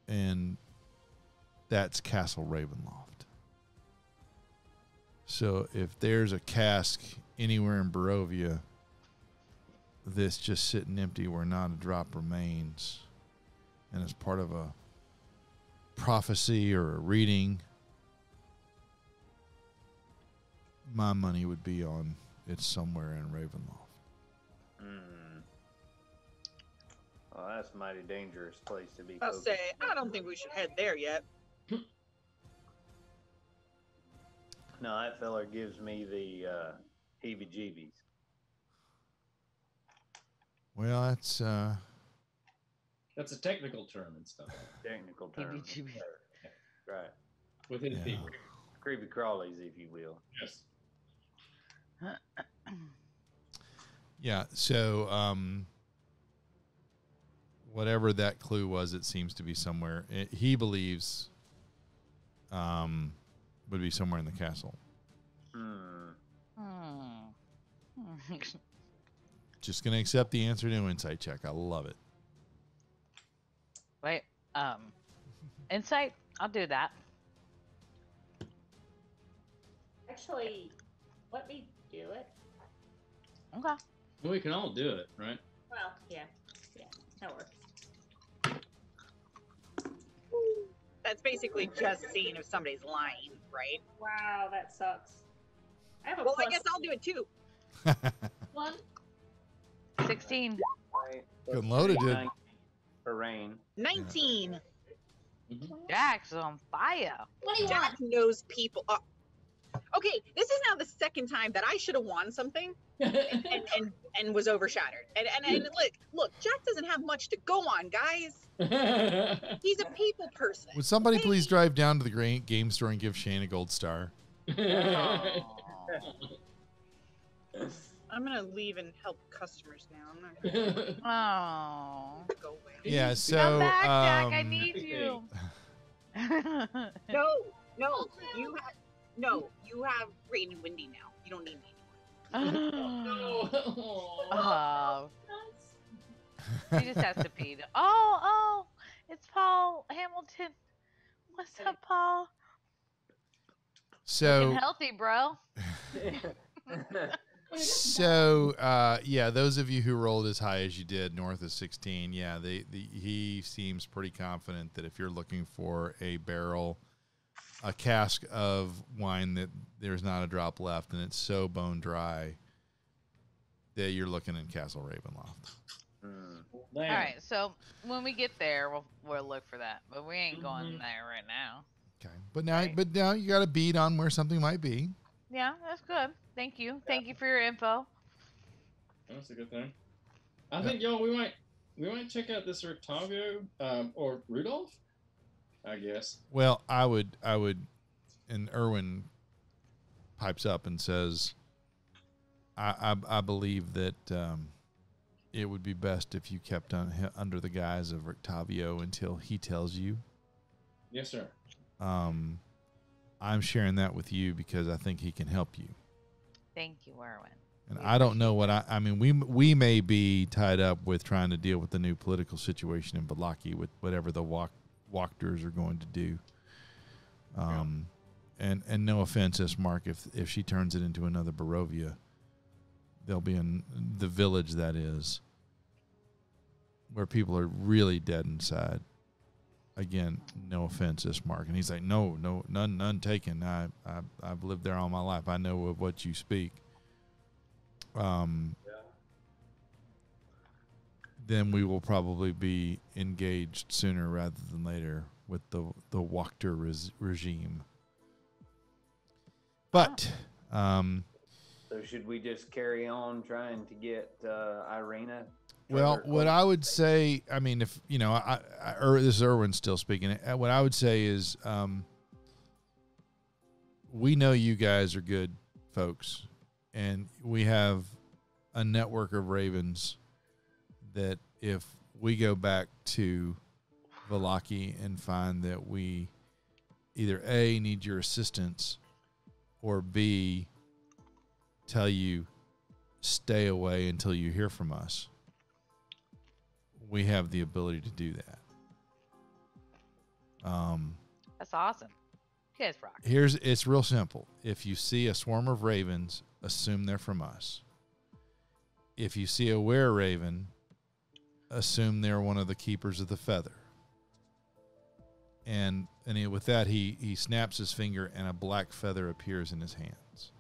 And that's Castle Ravenloft. So if there's a cask anywhere in Barovia that's just sitting empty where not a drop remains, and it's part of a prophecy or a reading, my money would be on it's somewhere in Ravenloft. Well, that's a mighty dangerous place to be. I'll say, I don't think we should head there yet. No, that feller gives me the heebie-jeebies. Well, that's That's a technical term and stuff. Technical term. Heebie-jeebies. Right. Within Yeah. people. Creepy crawlies, if you will. Yes. yeah. So whatever that clue was, it seems to be somewhere. He believes would be somewhere in the castle. Just gonna accept the answer to insight check. I love it. Wait, insight? I'll do that. Actually, let me do it. Okay. Well, we can all do it, right? Well, yeah, that works. That's basically just seeing if somebody's lying, right? Wow, that sucks. I have a Well, I plus guess I'll do it too. 1. 16. Right. Good and loaded, dude. 19 for Rain. 19. Jack's on fire. 21. Jack knows people. Okay, this is now the second time that I should have won something and was overshadowed. And look, Jack doesn't have much to go on, guys. He's a people person. Would somebody please drive down to the game store and give Shane a gold star? I'm gonna leave and help customers now. I'm not gonna go away. Yeah, so Come back, Jack. I need you. No, you have Rain and Windy now. You don't need me anymore. Oh. He just has to pee. Oh, it's Paul Hamilton. What's up, Paul? So Looking healthy, bro. So, yeah, those of you who rolled as high as you did, north of 16, yeah, he seems pretty confident that if you're looking for a barrel, a cask of wine that there's not a drop left and it's so bone dry that you're looking in Castle Ravenloft. All right, so when we get there, we'll look for that, but we ain't going there right now. Okay, but now you got a bead on where something might be. Yeah, that's good. Thank you. Thank you for your info. That's a good thing. I think, y'all, we might check out this Octavio or Rudolph, I guess. Well, I would, and Erwin pipes up and says, I believe that it would be best if you kept under the guise of Octavio until he tells you. Yes, sir. I'm sharing that with you because I think he can help you. Thank you, Erwin. And I don't know what I mean, we may be tied up with trying to deal with the new political situation in Balaki with whatever the walkers are going to do. And no offense, Mark, if she turns it into another Barovia, they'll be in the village that is, where people are really dead inside. Again, no offense, Mark. And he's like, no, none taken. I've lived there all my life. I know of what you speak. Then we will probably be engaged sooner rather than later with the Wachter regime. But so should we just carry on trying to get Irina? Well, what I would say, I mean, if you know, this is Erwin still speaking. What I would say is, we know you guys are good folks, and we have a network of ravens that if we go back to Vallaki and find that we either A, need your assistance, or B, tell you stay away until you hear from us, we have the ability to do that. That's awesome. You guys rock. It's real simple. If you see a swarm of ravens, assume they're from us. If you see a were-raven, assume they're one of the keepers of the feather. And with that, he snaps his finger and a black feather appears in his hands.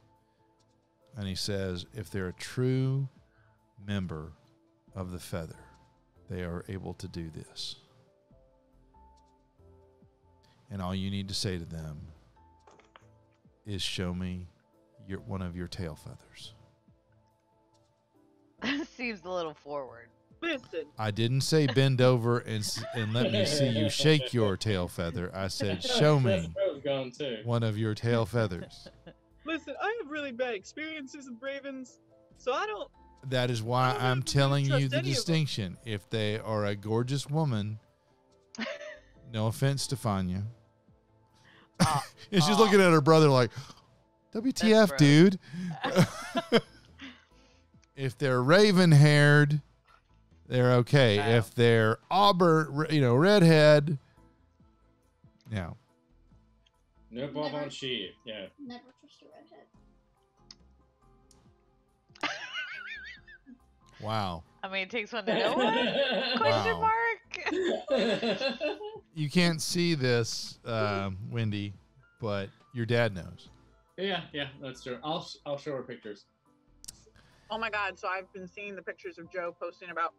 And he says, if they're a true member of the feather, they are able to do this. And all you need to say to them is, show me one of your tail feathers. Seems a little forward. Listen. I didn't say bend over and let me see you shake your tail feather. I said, show me one of your tail feathers. Listen, I have really bad experiences with ravens, so I don't. That is why I'm telling you the any of them. distinction. If they are a gorgeous woman, no offense, Stefania. And she's looking at her brother like, WTF, dude? If they're raven-haired, they're okay. Wow. If they're auburn, redhead, no. No bob on sheep. Yeah. Never trust a redhead. Wow. I mean, it takes one to know one. Question Wow. mark. You can't see this, Wendy, but your dad knows. Yeah, that's true. I'll show her pictures. Oh my God! So I've been seeing the pictures of Joe posting about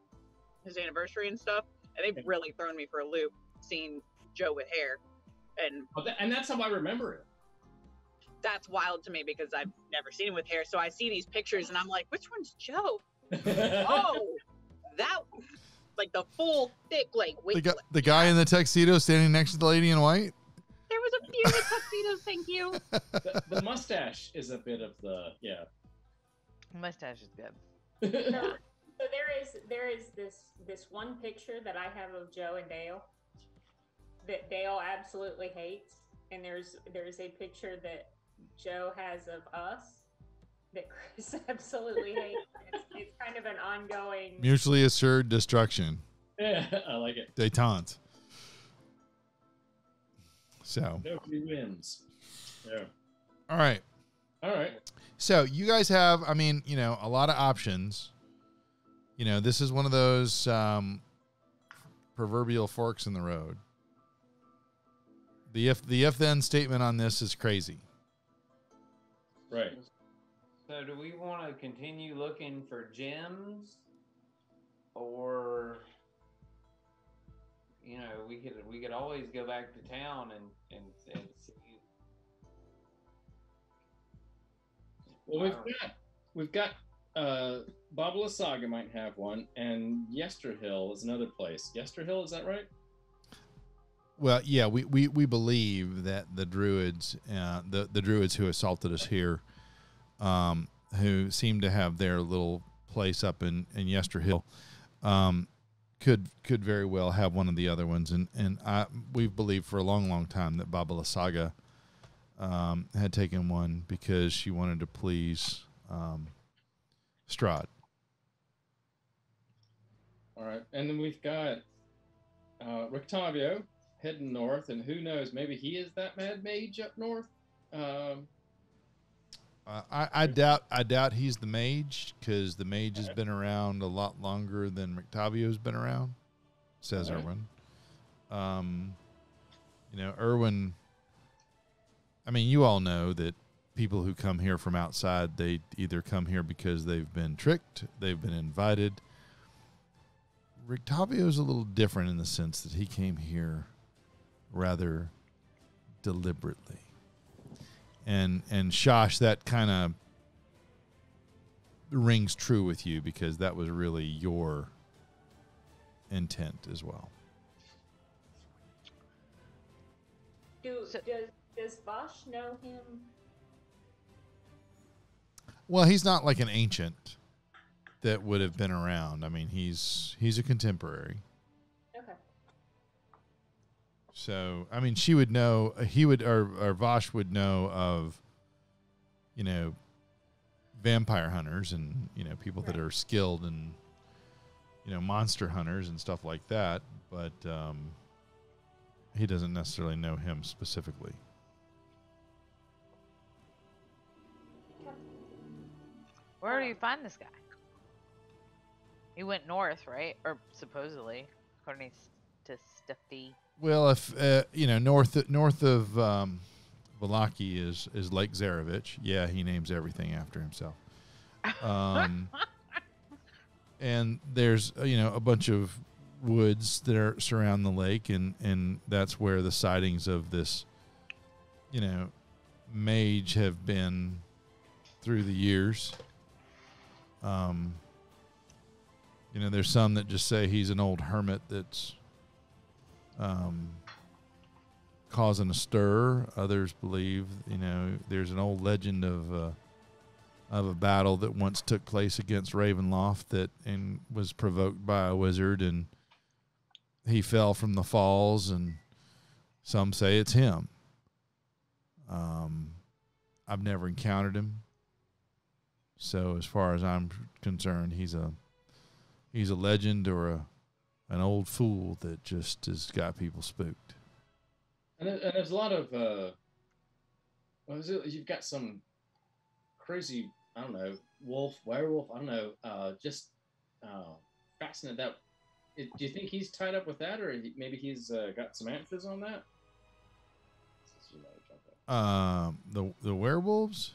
his anniversary and stuff, and they've really thrown me for a loop. Seeing Joe with hair, And that's how I remember it. that's wild to me because I've never seen him with hair. So I see these pictures, and I'm like, which one's Joe? Oh, that like the full thick wig. The guy in the tuxedo standing next to the lady in white? There was a few with tuxedos. Thank you. The mustache is a bit of the Mustache is good. So there is this one picture that I have of Joe and Dale that Dale absolutely hates, and there's a picture that Joe has of us that Chris absolutely hates. It's kind of an ongoing. Mutually assured destruction. Yeah, I like it. Détente. So. Nobody wins. Yeah. All right. So you guys have, a lot of options. This is one of those proverbial forks in the road. The if then statement on this is crazy. Right. So do we want to continue looking for gems, or we could always go back to town and see. Well, we've got Babala Saga might have one, and Yesterhill is another place. Yesterhill, is that right? Well, yeah, we believe that the druids, the druids who assaulted us here, who seem to have their little place up in Yesterhill, could very well have one of the other ones, and we've believed for a long time that Babala Saga had taken one because she wanted to please Strahd. All right, and then we've got Rictavio heading north, and who knows, maybe he is that mad mage up north. I doubt he's the mage, because the mage has been around a lot longer than Rictavio's been around, says Erwin. Erwin, you all know that people who come here from outside, they either come here because they've been tricked, they've been invited. Rictavio's a little different in the sense that he came here rather deliberately. And Shosh, that kind of rings true with you because that was really your intent as well. Does Vosh know him? Well, he's not like an ancient that would have been around. He's a contemporary. Okay. So, she would know, or Vosh would know of, vampire hunters and, people that are skilled in, monster hunters and stuff like that. But he doesn't necessarily know him specifically. Where do you find this guy? He went north, right? Or supposedly, according to Stuffy. Well, if north of Vallaki is Lake Zarovich. Yeah, he names everything after himself. And there's a bunch of woods that surround the lake, and that's where the sightings of this mage have been through the years. There's some that just say he's an old hermit that's causing a stir. Others believe, there's an old legend of a battle that once took place against Ravenloft and was provoked by a wizard, and he fell from the falls, and some say it's him. I've never encountered him. So as far as I'm concerned, he's a legend or an old fool that just has got people spooked. And there's a lot of what is it? You've got some crazy, I don't know, wolf, werewolf, I don't know, just fascinated that. Do you think he's tied up with that, or maybe he's got some answers on that? The werewolves.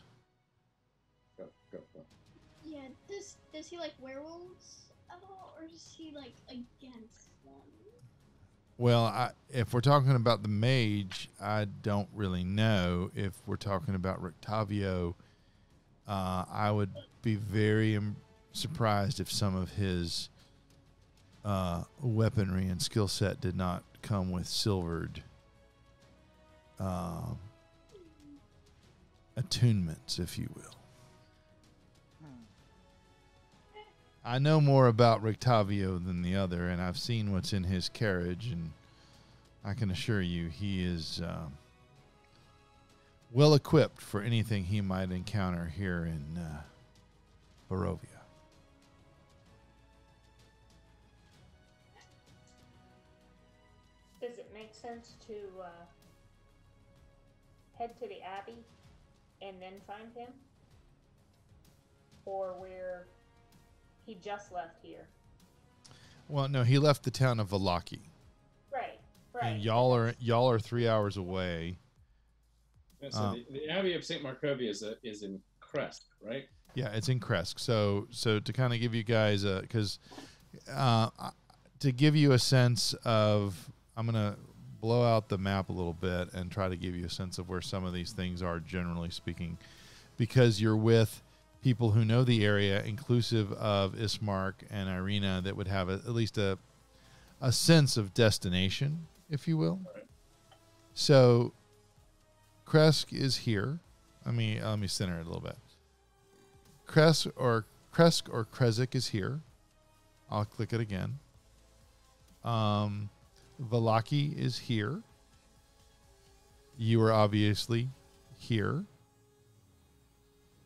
Go. Yeah, does he like werewolves at all, or is he like against them? Well, if we're talking about the mage, I don't really know. If we're talking about Rictavio, I would be very surprised if some of his weaponry and skill set did not come with silvered attunements, if you will. I know more about Rictavio than the other, and I've seen what's in his carriage, and I can assure you he is well equipped for anything he might encounter here in Barovia. Does it make sense to head to the Abbey and then find him? Or where he just left here? Well, no, he left the town of Valaki. Right. And y'all are 3 hours away. Yeah, so the Abbey of St. Markovia is in Kresk, right? Yeah, it's in Kresk. So to kind of give you guys to give you a sense of, I'm going to blow out the map a little bit and try to give you a sense of where some of these things are, generally speaking, because you're with people who know the area, inclusive of Ismark and Irina, that would have at least a sense of destination, if you will. Right. So Kresk is here. Let me center it a little bit. Kresk or Krezk is here. I'll click it again. Valaki is here. You are obviously here.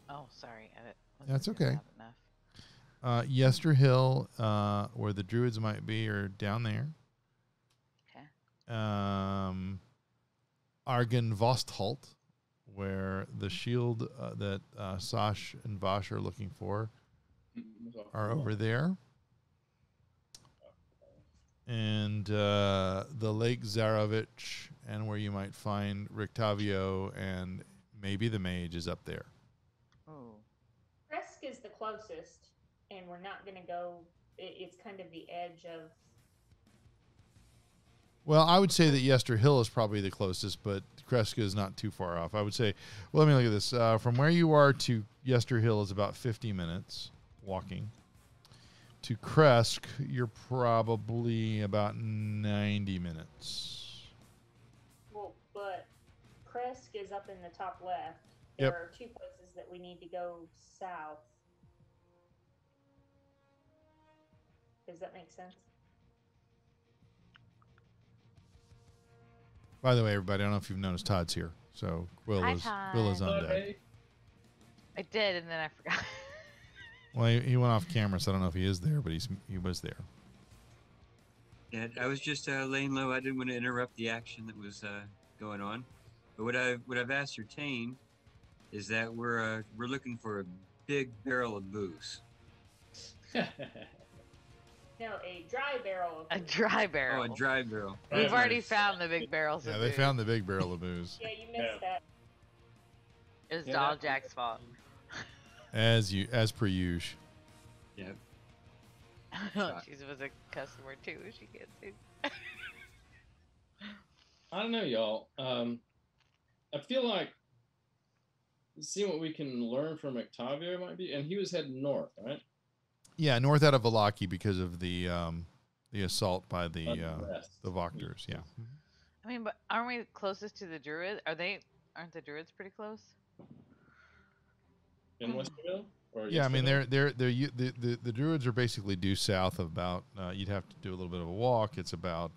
Oh, sorry. That's okay. Yester Hill, where the druids might be, are down there. Okay. Argen Vostholt, where the shield that Sash and Vosh are looking for, are over there. And the Lake Zarovich, and where you might find Rictavio and maybe the mage, is up there. Oh. Kresk is the closest, and we're not going to go. It's kind of the edge of. Well, I would say that Yester Hill is probably the closest, but Kresk is not too far off. I would say, well, let me look at this. From where you are to Yester Hill is about 50 minutes walking. To Kresk, you're probably about 90 minutes. Well, but Kresk is up in the top left. There Yep. are two places that we need to go south. Does that make sense? By the way, everybody, I don't know if you've noticed, Todd's here. So Quill Hi, is Todd. on deck. I did, and then I forgot. Well, he went off camera, so I don't know if he is there, but he was there. Yeah, I was just laying low. I didn't want to interrupt the action that was going on. But what I've ascertained is that we're looking for a big barrel of booze. No, a dry barrel of A booze. dry barrel. Oh, a dry barrel. We've already found the big barrels Yeah, of they booze. found the big barrel of booze. Yeah, you missed that. It was Yeah, Doll that- Jack's fault. As per usual. Yeah. She was a customer too. She can't see. I don't know, y'all. I feel like seeing what we can learn from Octavio might be, and he was heading north, right? Yeah, north out of Valaki because of the assault by the west. Voctors. Yeah. I mean, but aren't we closest to the druids? Aren't the druids pretty close? In Westerville? Or Yeah, I mean Yesterville? the druids are basically due south of about. You'd have to do a little bit of a walk. It's about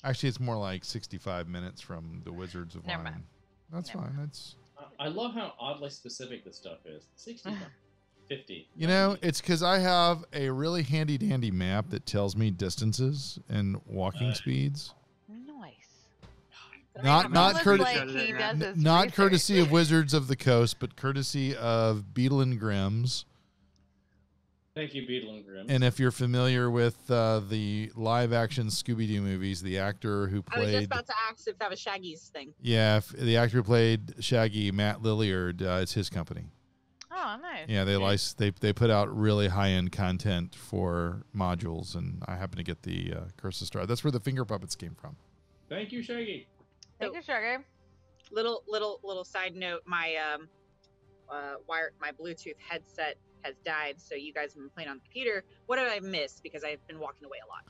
Actually, it's more like 65 minutes from the Wizards of Never Wine. mind. That's Never fine. That's I love how oddly specific this stuff is. 65, 50. you know, it's because I have a really handy dandy map that tells me distances and walking speeds. Nice. Not Almost courtesy. like he does his Not research. courtesy of Wizards of the Coast, but courtesy of Beetle and Grimm's. Thank you, Beetle and Grimm. And if you're familiar with the live-action Scooby-Doo movies, the actor who I was just played about to ask if that was Shaggy's thing. the actor who played Shaggy, Matt Lilliard, it's his company. Oh, nice. Yeah, they put out really high-end content for modules, and I happen to get the Curse of Strahd. That's where the finger puppets came from. Thank you, Shaggy. Thank you, Sugar. Little side note, my my Bluetooth headset has died, so you guys have been playing on the computer. What have I missed? Because I've been walking away a lot.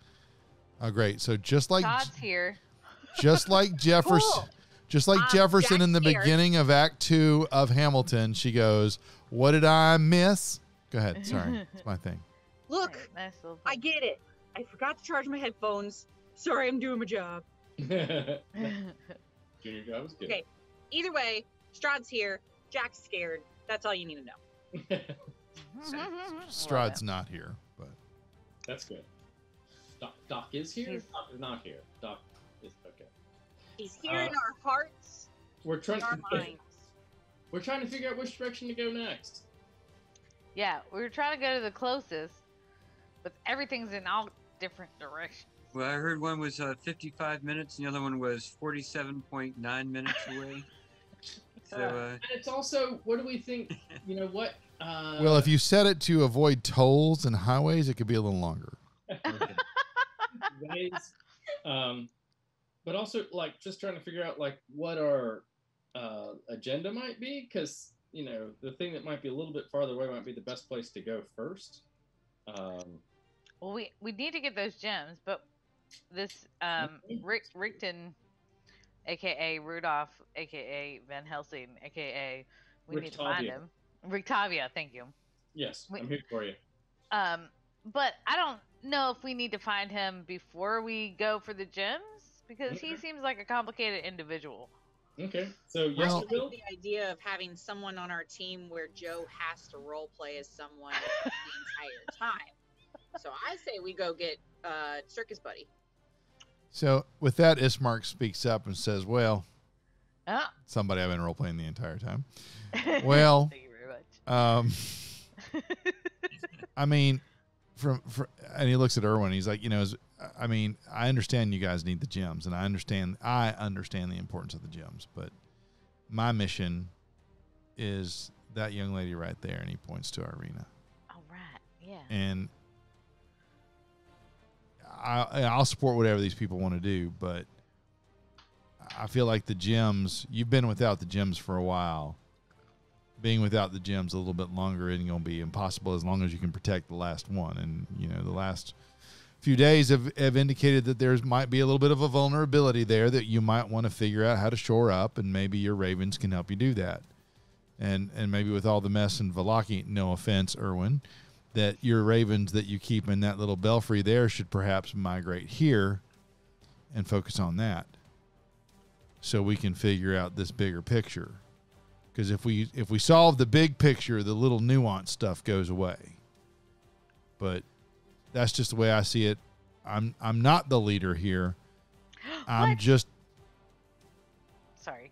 Oh, great! So just like Todd's here. just like Jefferson, Cool. just like Jefferson in the Jack's here. beginning of Act 2 of Hamilton, she goes, "What did I miss?" Go ahead. Sorry, it's my thing. Look, Nice little I get it. I forgot to charge my headphones. Sorry, I'm doing my job. Junior job was good. Okay. Either way, Strahd's here. Jack's scared. That's all you need to know. Strahd's not here, but That's good. Doc is here? He's- Doc is not here. Doc is okay. He's here in our hearts, We're trying in our minds. We're trying to figure out which direction to go next. Yeah, we were trying to go to the closest, but everything's in all different directions. Well, I heard one was 55 minutes, and the other one was 47.9 minutes away. So, And it's also, what do we think? You know what? well, if you set it to avoid tolls and highways, it could be a little longer. ways, but also like just trying to figure out like what our agenda might be, because you know the thing that might be a little bit farther away might be the best place to go first. Well, we need to get those gems, but this Rickton, aka Rudolph, aka Van Helsing, aka we need to find Rictavia. him. Rictavia, thank you. Yes, I'm here for you. But I don't know if we need to find him before we go for the gems, because he seems like a complicated individual. Okay, so I yes, like Bill. the idea of having someone on our team where Joe has to role play as someone the entire time. So I say we go get Circus Buddy. So with that, Ismark speaks up and says, "Well, Oh, somebody I've been role playing the entire time. Well, thank you very much. I mean, and he looks at Erwin. He's like, I mean, I understand you guys need the gems, and I understand the importance of the gems, but my mission is that young lady right there, and he points to Irina. All right, yeah. And I'll support whatever these people want to do, but I feel like the gems, you've been without the gems for a while. Being without the gems a little bit longer isn't going to be impossible as long as you can protect the last one. And, the last few days have indicated that there might be a little bit of a vulnerability there that you might want to figure out how to shore up, and maybe your ravens can help you do that. And maybe with all the mess in Vallaki, no offense, Erwin, that your ravens that you keep in that little belfry there should perhaps migrate here and focus on that, so we can figure out this bigger picture. Because if we solve the big picture, the little nuanced stuff goes away. But that's just the way I see it. I'm not the leader here. I'm What? just Sorry.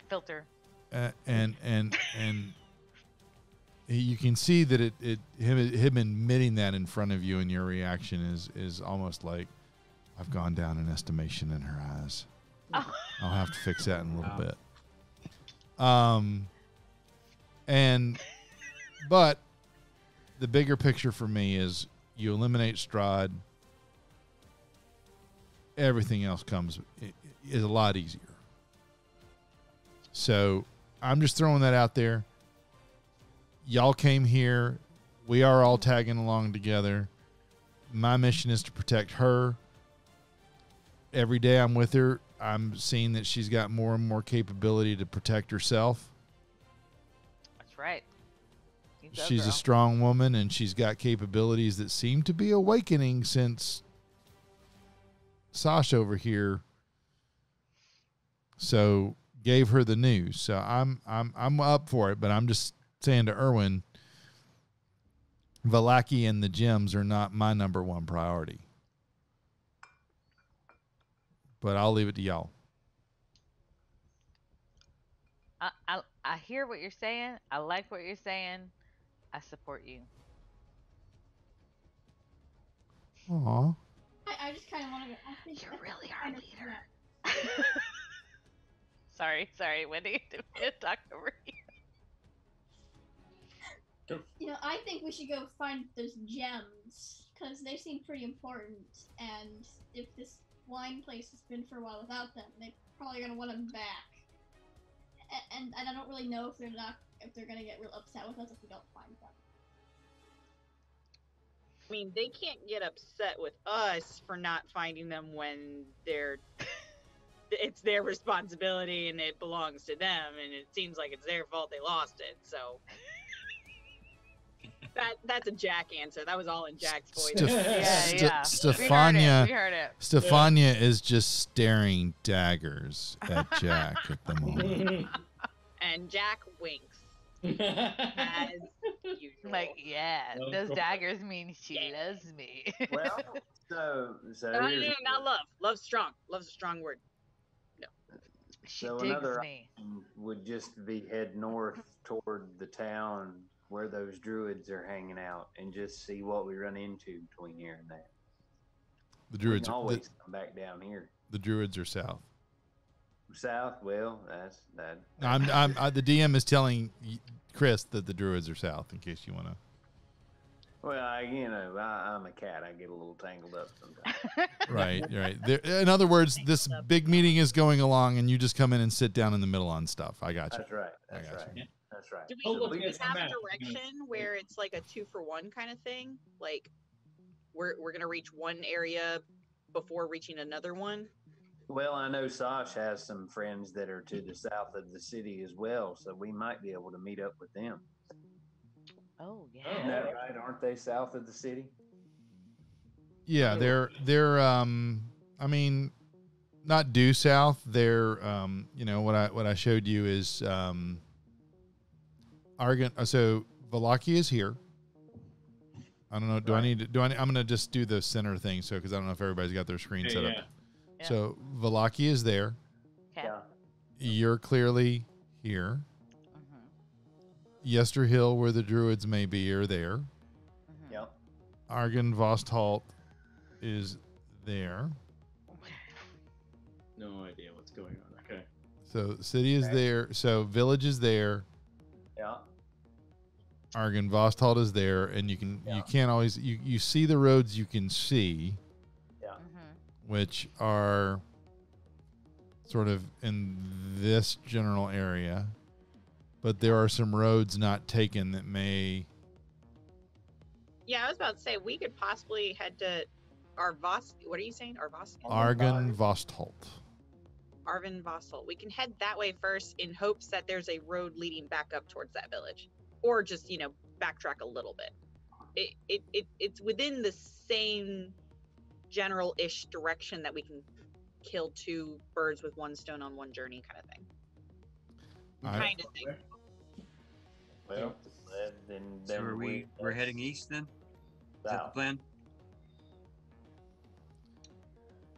Filter. and you can see that him admitting that in front of you, and your reaction is almost like, I've gone down in estimation in her eyes. Oh. I'll have to fix that in a little bit. But the bigger picture for me is you eliminate Strahd, everything else is a lot easier. So I'm just throwing that out there. Y'all came here. We are all tagging along together. My mission is to protect her. Every day I'm with her, I'm seeing that she's got more and more capability to protect herself. That's right. You go, She's girl. a strong woman, and she's got capabilities that seem to be awakening since Sasha over here, so gave her the news. So I'm up for it, but I'm just saying to Erwin, Vallaki and the gems are not my number one priority. But I'll leave it to y'all. I hear what you're saying. I like what you're saying. I support you. Aw. I just kind of want to go. I think You're I really think our kind of- leader. Sorry, Wendy. Didn't mean to talk over you. You know, I think we should go find those gems because they seem pretty important. And if this wine place has been for a while without them, they're probably gonna want them back. And I don't really know if they're gonna get real upset with us if we don't find them. I mean, they can't get upset with us for not finding them when it's their responsibility and it belongs to them, and it seems like it's their fault they lost it. So that's a Jack answer. That was all in Jack's voice. Stefania, We heard it. Stefania is just staring daggers at Jack at the moment. And Jack winks. As usual. Like, yeah, those daggers mean she loves me. Well, so No, here's not love. Love's strong. Love's a strong word. She so digs another me. option would just be head north toward the town where those druids are hanging out and just see what we run into between here and there. The We druids, can always come back down here. the druids are south. South, well, that's that. The DM is telling Chris that the druids are south. In case you want to. Well, I'm a cat. I get a little tangled up sometimes. Right. In other words, this big meeting is going along, and you just come in and sit down in the middle on stuff. I got you. That's right. That's I got right. you. That's right. Do Oh, we, look, do we it's a have a map. direction where it's like a 2-for-1 kind of thing? Like we're gonna reach one area before reaching another one? Well, I know Sash has some friends that are to the south of the city as well, so we might be able to meet up with them. Oh, yeah. Isn't that right? Aren't they south of the city? Yeah, they're I mean, not due south. They're what I showed you is Argon. So Vallaki is here. I don't know. I'm going to just do the center thing, so because I don't know if everybody's got their screen set up. Yeah. So Vallaki is there. Okay. You're clearly here. Mm-hmm. Yesterhill, where the druids may be, are there. Mm-hmm. Yep. Argon Vosthalt is there. No idea what's going on. Okay. So city is there. So village is there. Yeah. Argon Vosthalt is there, and you can't always you see the roads you can see, which are sort of in this general area, but there are some roads not taken that may. Yeah, I was about to say we could possibly head to Arvos. What are you saying? Arvos? Argon Vosthalt. Arvin Vossel. We can head that way first in hopes that there's a road leading back up towards that village, or just backtrack a little bit. It's within the same general-ish direction that we can kill two birds with one stone on one journey kind of thing. Kind of thing. Well, then So are we're heading east then? Is that the plan?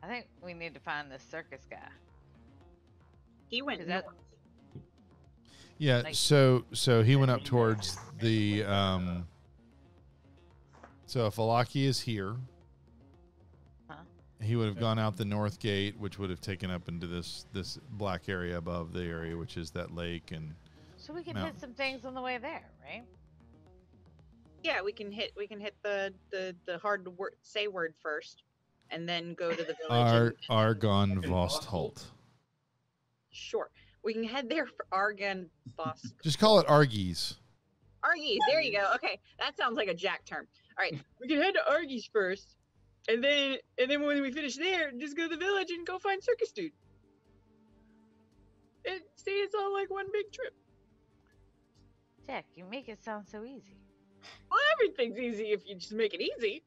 I think we need to find this circus guy. He went Is that- north. Yeah, Like- so he went up towards the so if Alaki is here, Huh? he would have gone out the north gate, which would have taken up into this black area above the area, which is that lake and So we can mountain. hit some things on the way there, right? Yeah, we can hit the hard to say word first, and then go to the village. Argon Vosthalt. Sure, we can head there for Argon Voss. Just call it Argies. Argies, there you go. Okay, that sounds like a Jack term. All right, we can head to Argies first, and then when we finish there, just go to the village and go find Circus Dude. And see, it's all like one big trip. Jack, you make it sound so easy. Well, everything's easy if you just make it easy.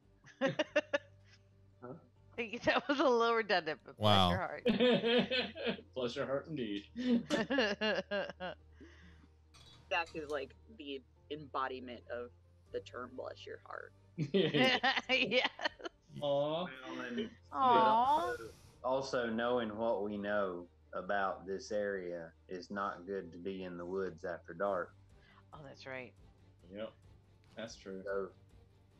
That was a little redundant, but Wow. bless your heart. Bless your heart, indeed. Jack is like the embodiment of the term "bless your heart." Yes. Aw. Well, and Aw. also knowing what we know about this area is not good to be in the woods after dark. Oh, that's right. Yep. That's true. So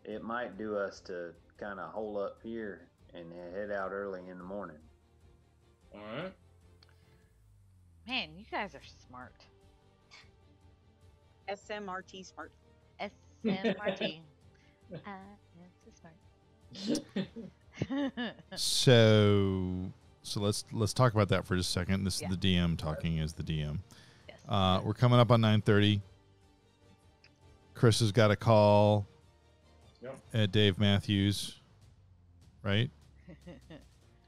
it might do us to kind of hole up here and head out early in the morning. All right. Man, you guys are smart. SMRT smart. SMRT. I am so smart. So let's talk about that for just a second. This Yeah. is the DM talking as the DM. Yes. We're coming up on 9:30. Chris has got a call Yep. at Dave Matthews, right?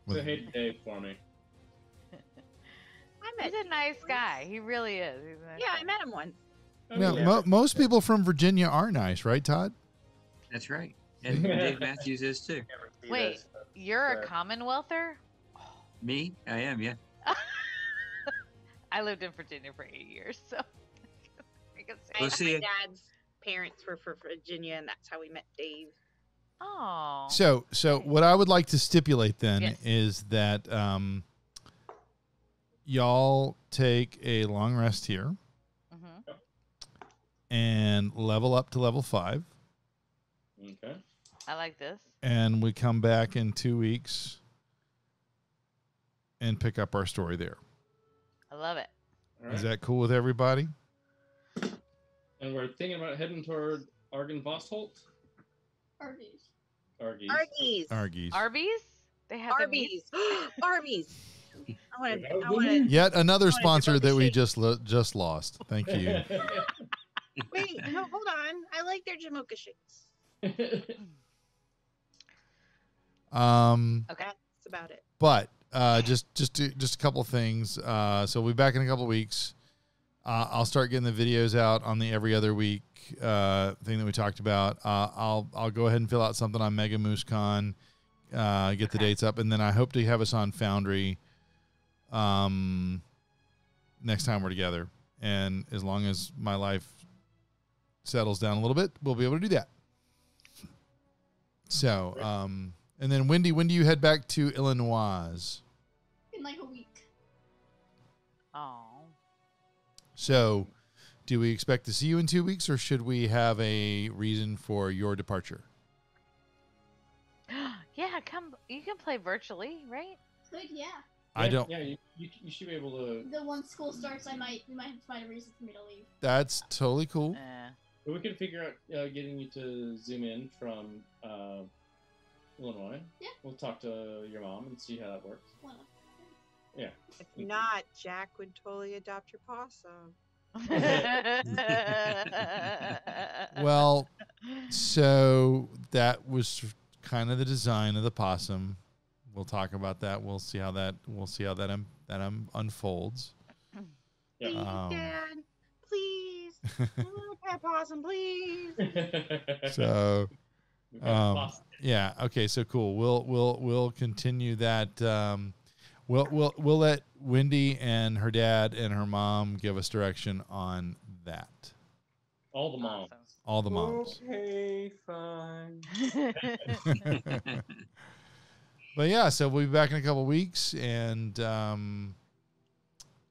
So hey to Dave for me. I met. He's a nice guy. He really is. He's a nice Yeah, guy. I met him once. Now, Yeah. most people from Virginia are nice, right, Todd? That's right. And Dave Matthews is too. Never see Wait, those folks, you're a so- Commonwealther? Me? I am, yeah. I lived in Virginia for 8 years, so I can say. Well, see, My dad's parents were from Virginia, and that's how we met Dave. Oh. So what I would like to stipulate then Yes. is that y'all take a long rest here Mhm. and level up to level 5, Okay. I like this. and we come back in 2 weeks and pick up our story there. I love it. All Is right. that cool with everybody? And we're thinking about heading toward Argen Vostholt? Arby's. Argies. Arby's. Argies. Arby's? They have the meat? Arby's. Arby's. I want to. I Without want the to. Yet another wanna sponsor devote the that we shake. just lost. Thank you. Wait, no, hold on. I like their Jamocha shakes. Okay. That's about it. But just a couple of things. So we'll be back in a couple of weeks. I'll start getting the videos out on the every other week thing that we talked about. I'll go ahead and fill out something on Mega Moose Con, get the dates up, and then I hope to have us on Foundry next time we're together. And as long as my life settles down a little bit, we'll be able to do that. So, and then Wendy, when do you head back to Illinois? In like a week. Oh. So, do we expect to see you in 2 weeks, or should we have a reason for your departure? Yeah, come. You can play virtually, right? Good, yeah. I don't. Yeah, you should be able to. The once school starts, we might have to find a reason for me to leave. That's totally cool. But we can figure out getting you to zoom in from Illinois. Yeah. We'll talk to your mom and see how that works. Well, Yeah. If not, Jack would totally adopt your possum. Well, so that was kind of the design of the possum. We'll talk about that. We'll see how that unfolds. Yeah. Please, Dad. Please. I want that possum, please. So, We've got possum. yeah. Okay. So cool. We'll continue that. We'll let Wendy and her dad and her mom give us direction on that. All the moms. All the moms. Okay, fine. But yeah, so we'll be back in a couple weeks and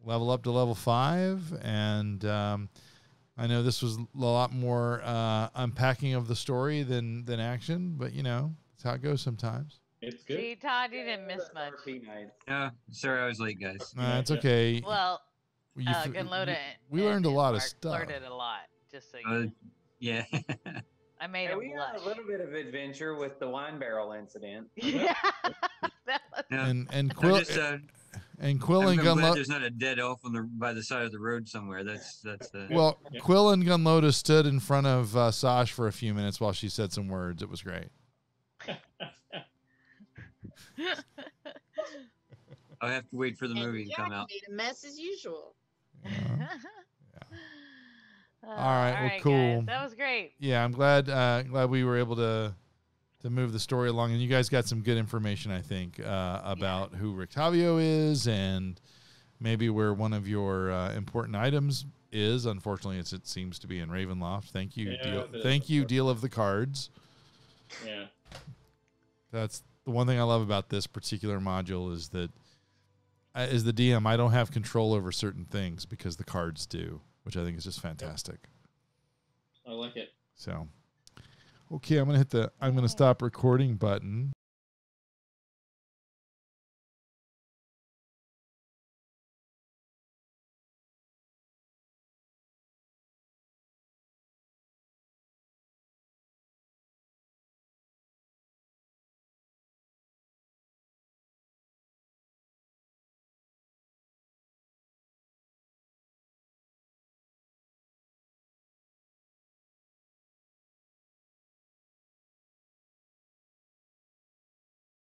level up to level 5. And I know this was a lot more unpacking of the story than action, but you know, that's how it goes sometimes. It's good. See, Todd, you didn't miss much. Sorry I was late, guys. It's okay. Well, You Gunloda. we learned a lot of Mark stuff. Learned a lot, just so you know. Yeah. I made Hey, him we had blush. a little bit of adventure with the wine barrel incident. Yeah. And Quill I'm just, and Quill I'm and glad Gunloda. there's not a dead elf by the side of the road somewhere. That's Well, Quill and Gunloda stood in front of Sash for a few minutes while she said some words. It was great. I'll have to wait for the movie to Jack come out. made a mess as usual. All right, well, guys, cool. that was great. Yeah, I'm glad we were able to to move the story along. And you guys got some good information, I think, about who Rictavio is and maybe where one of your important items is. Unfortunately, it seems to be in Ravenloft. Thank you, Deal of the Cards. Yeah. That's the one thing I love about this particular module is that as the DM, I don't have control over certain things because the cards do, which I think is just fantastic. I like it. So, okay, I'm going to hit the stop recording button.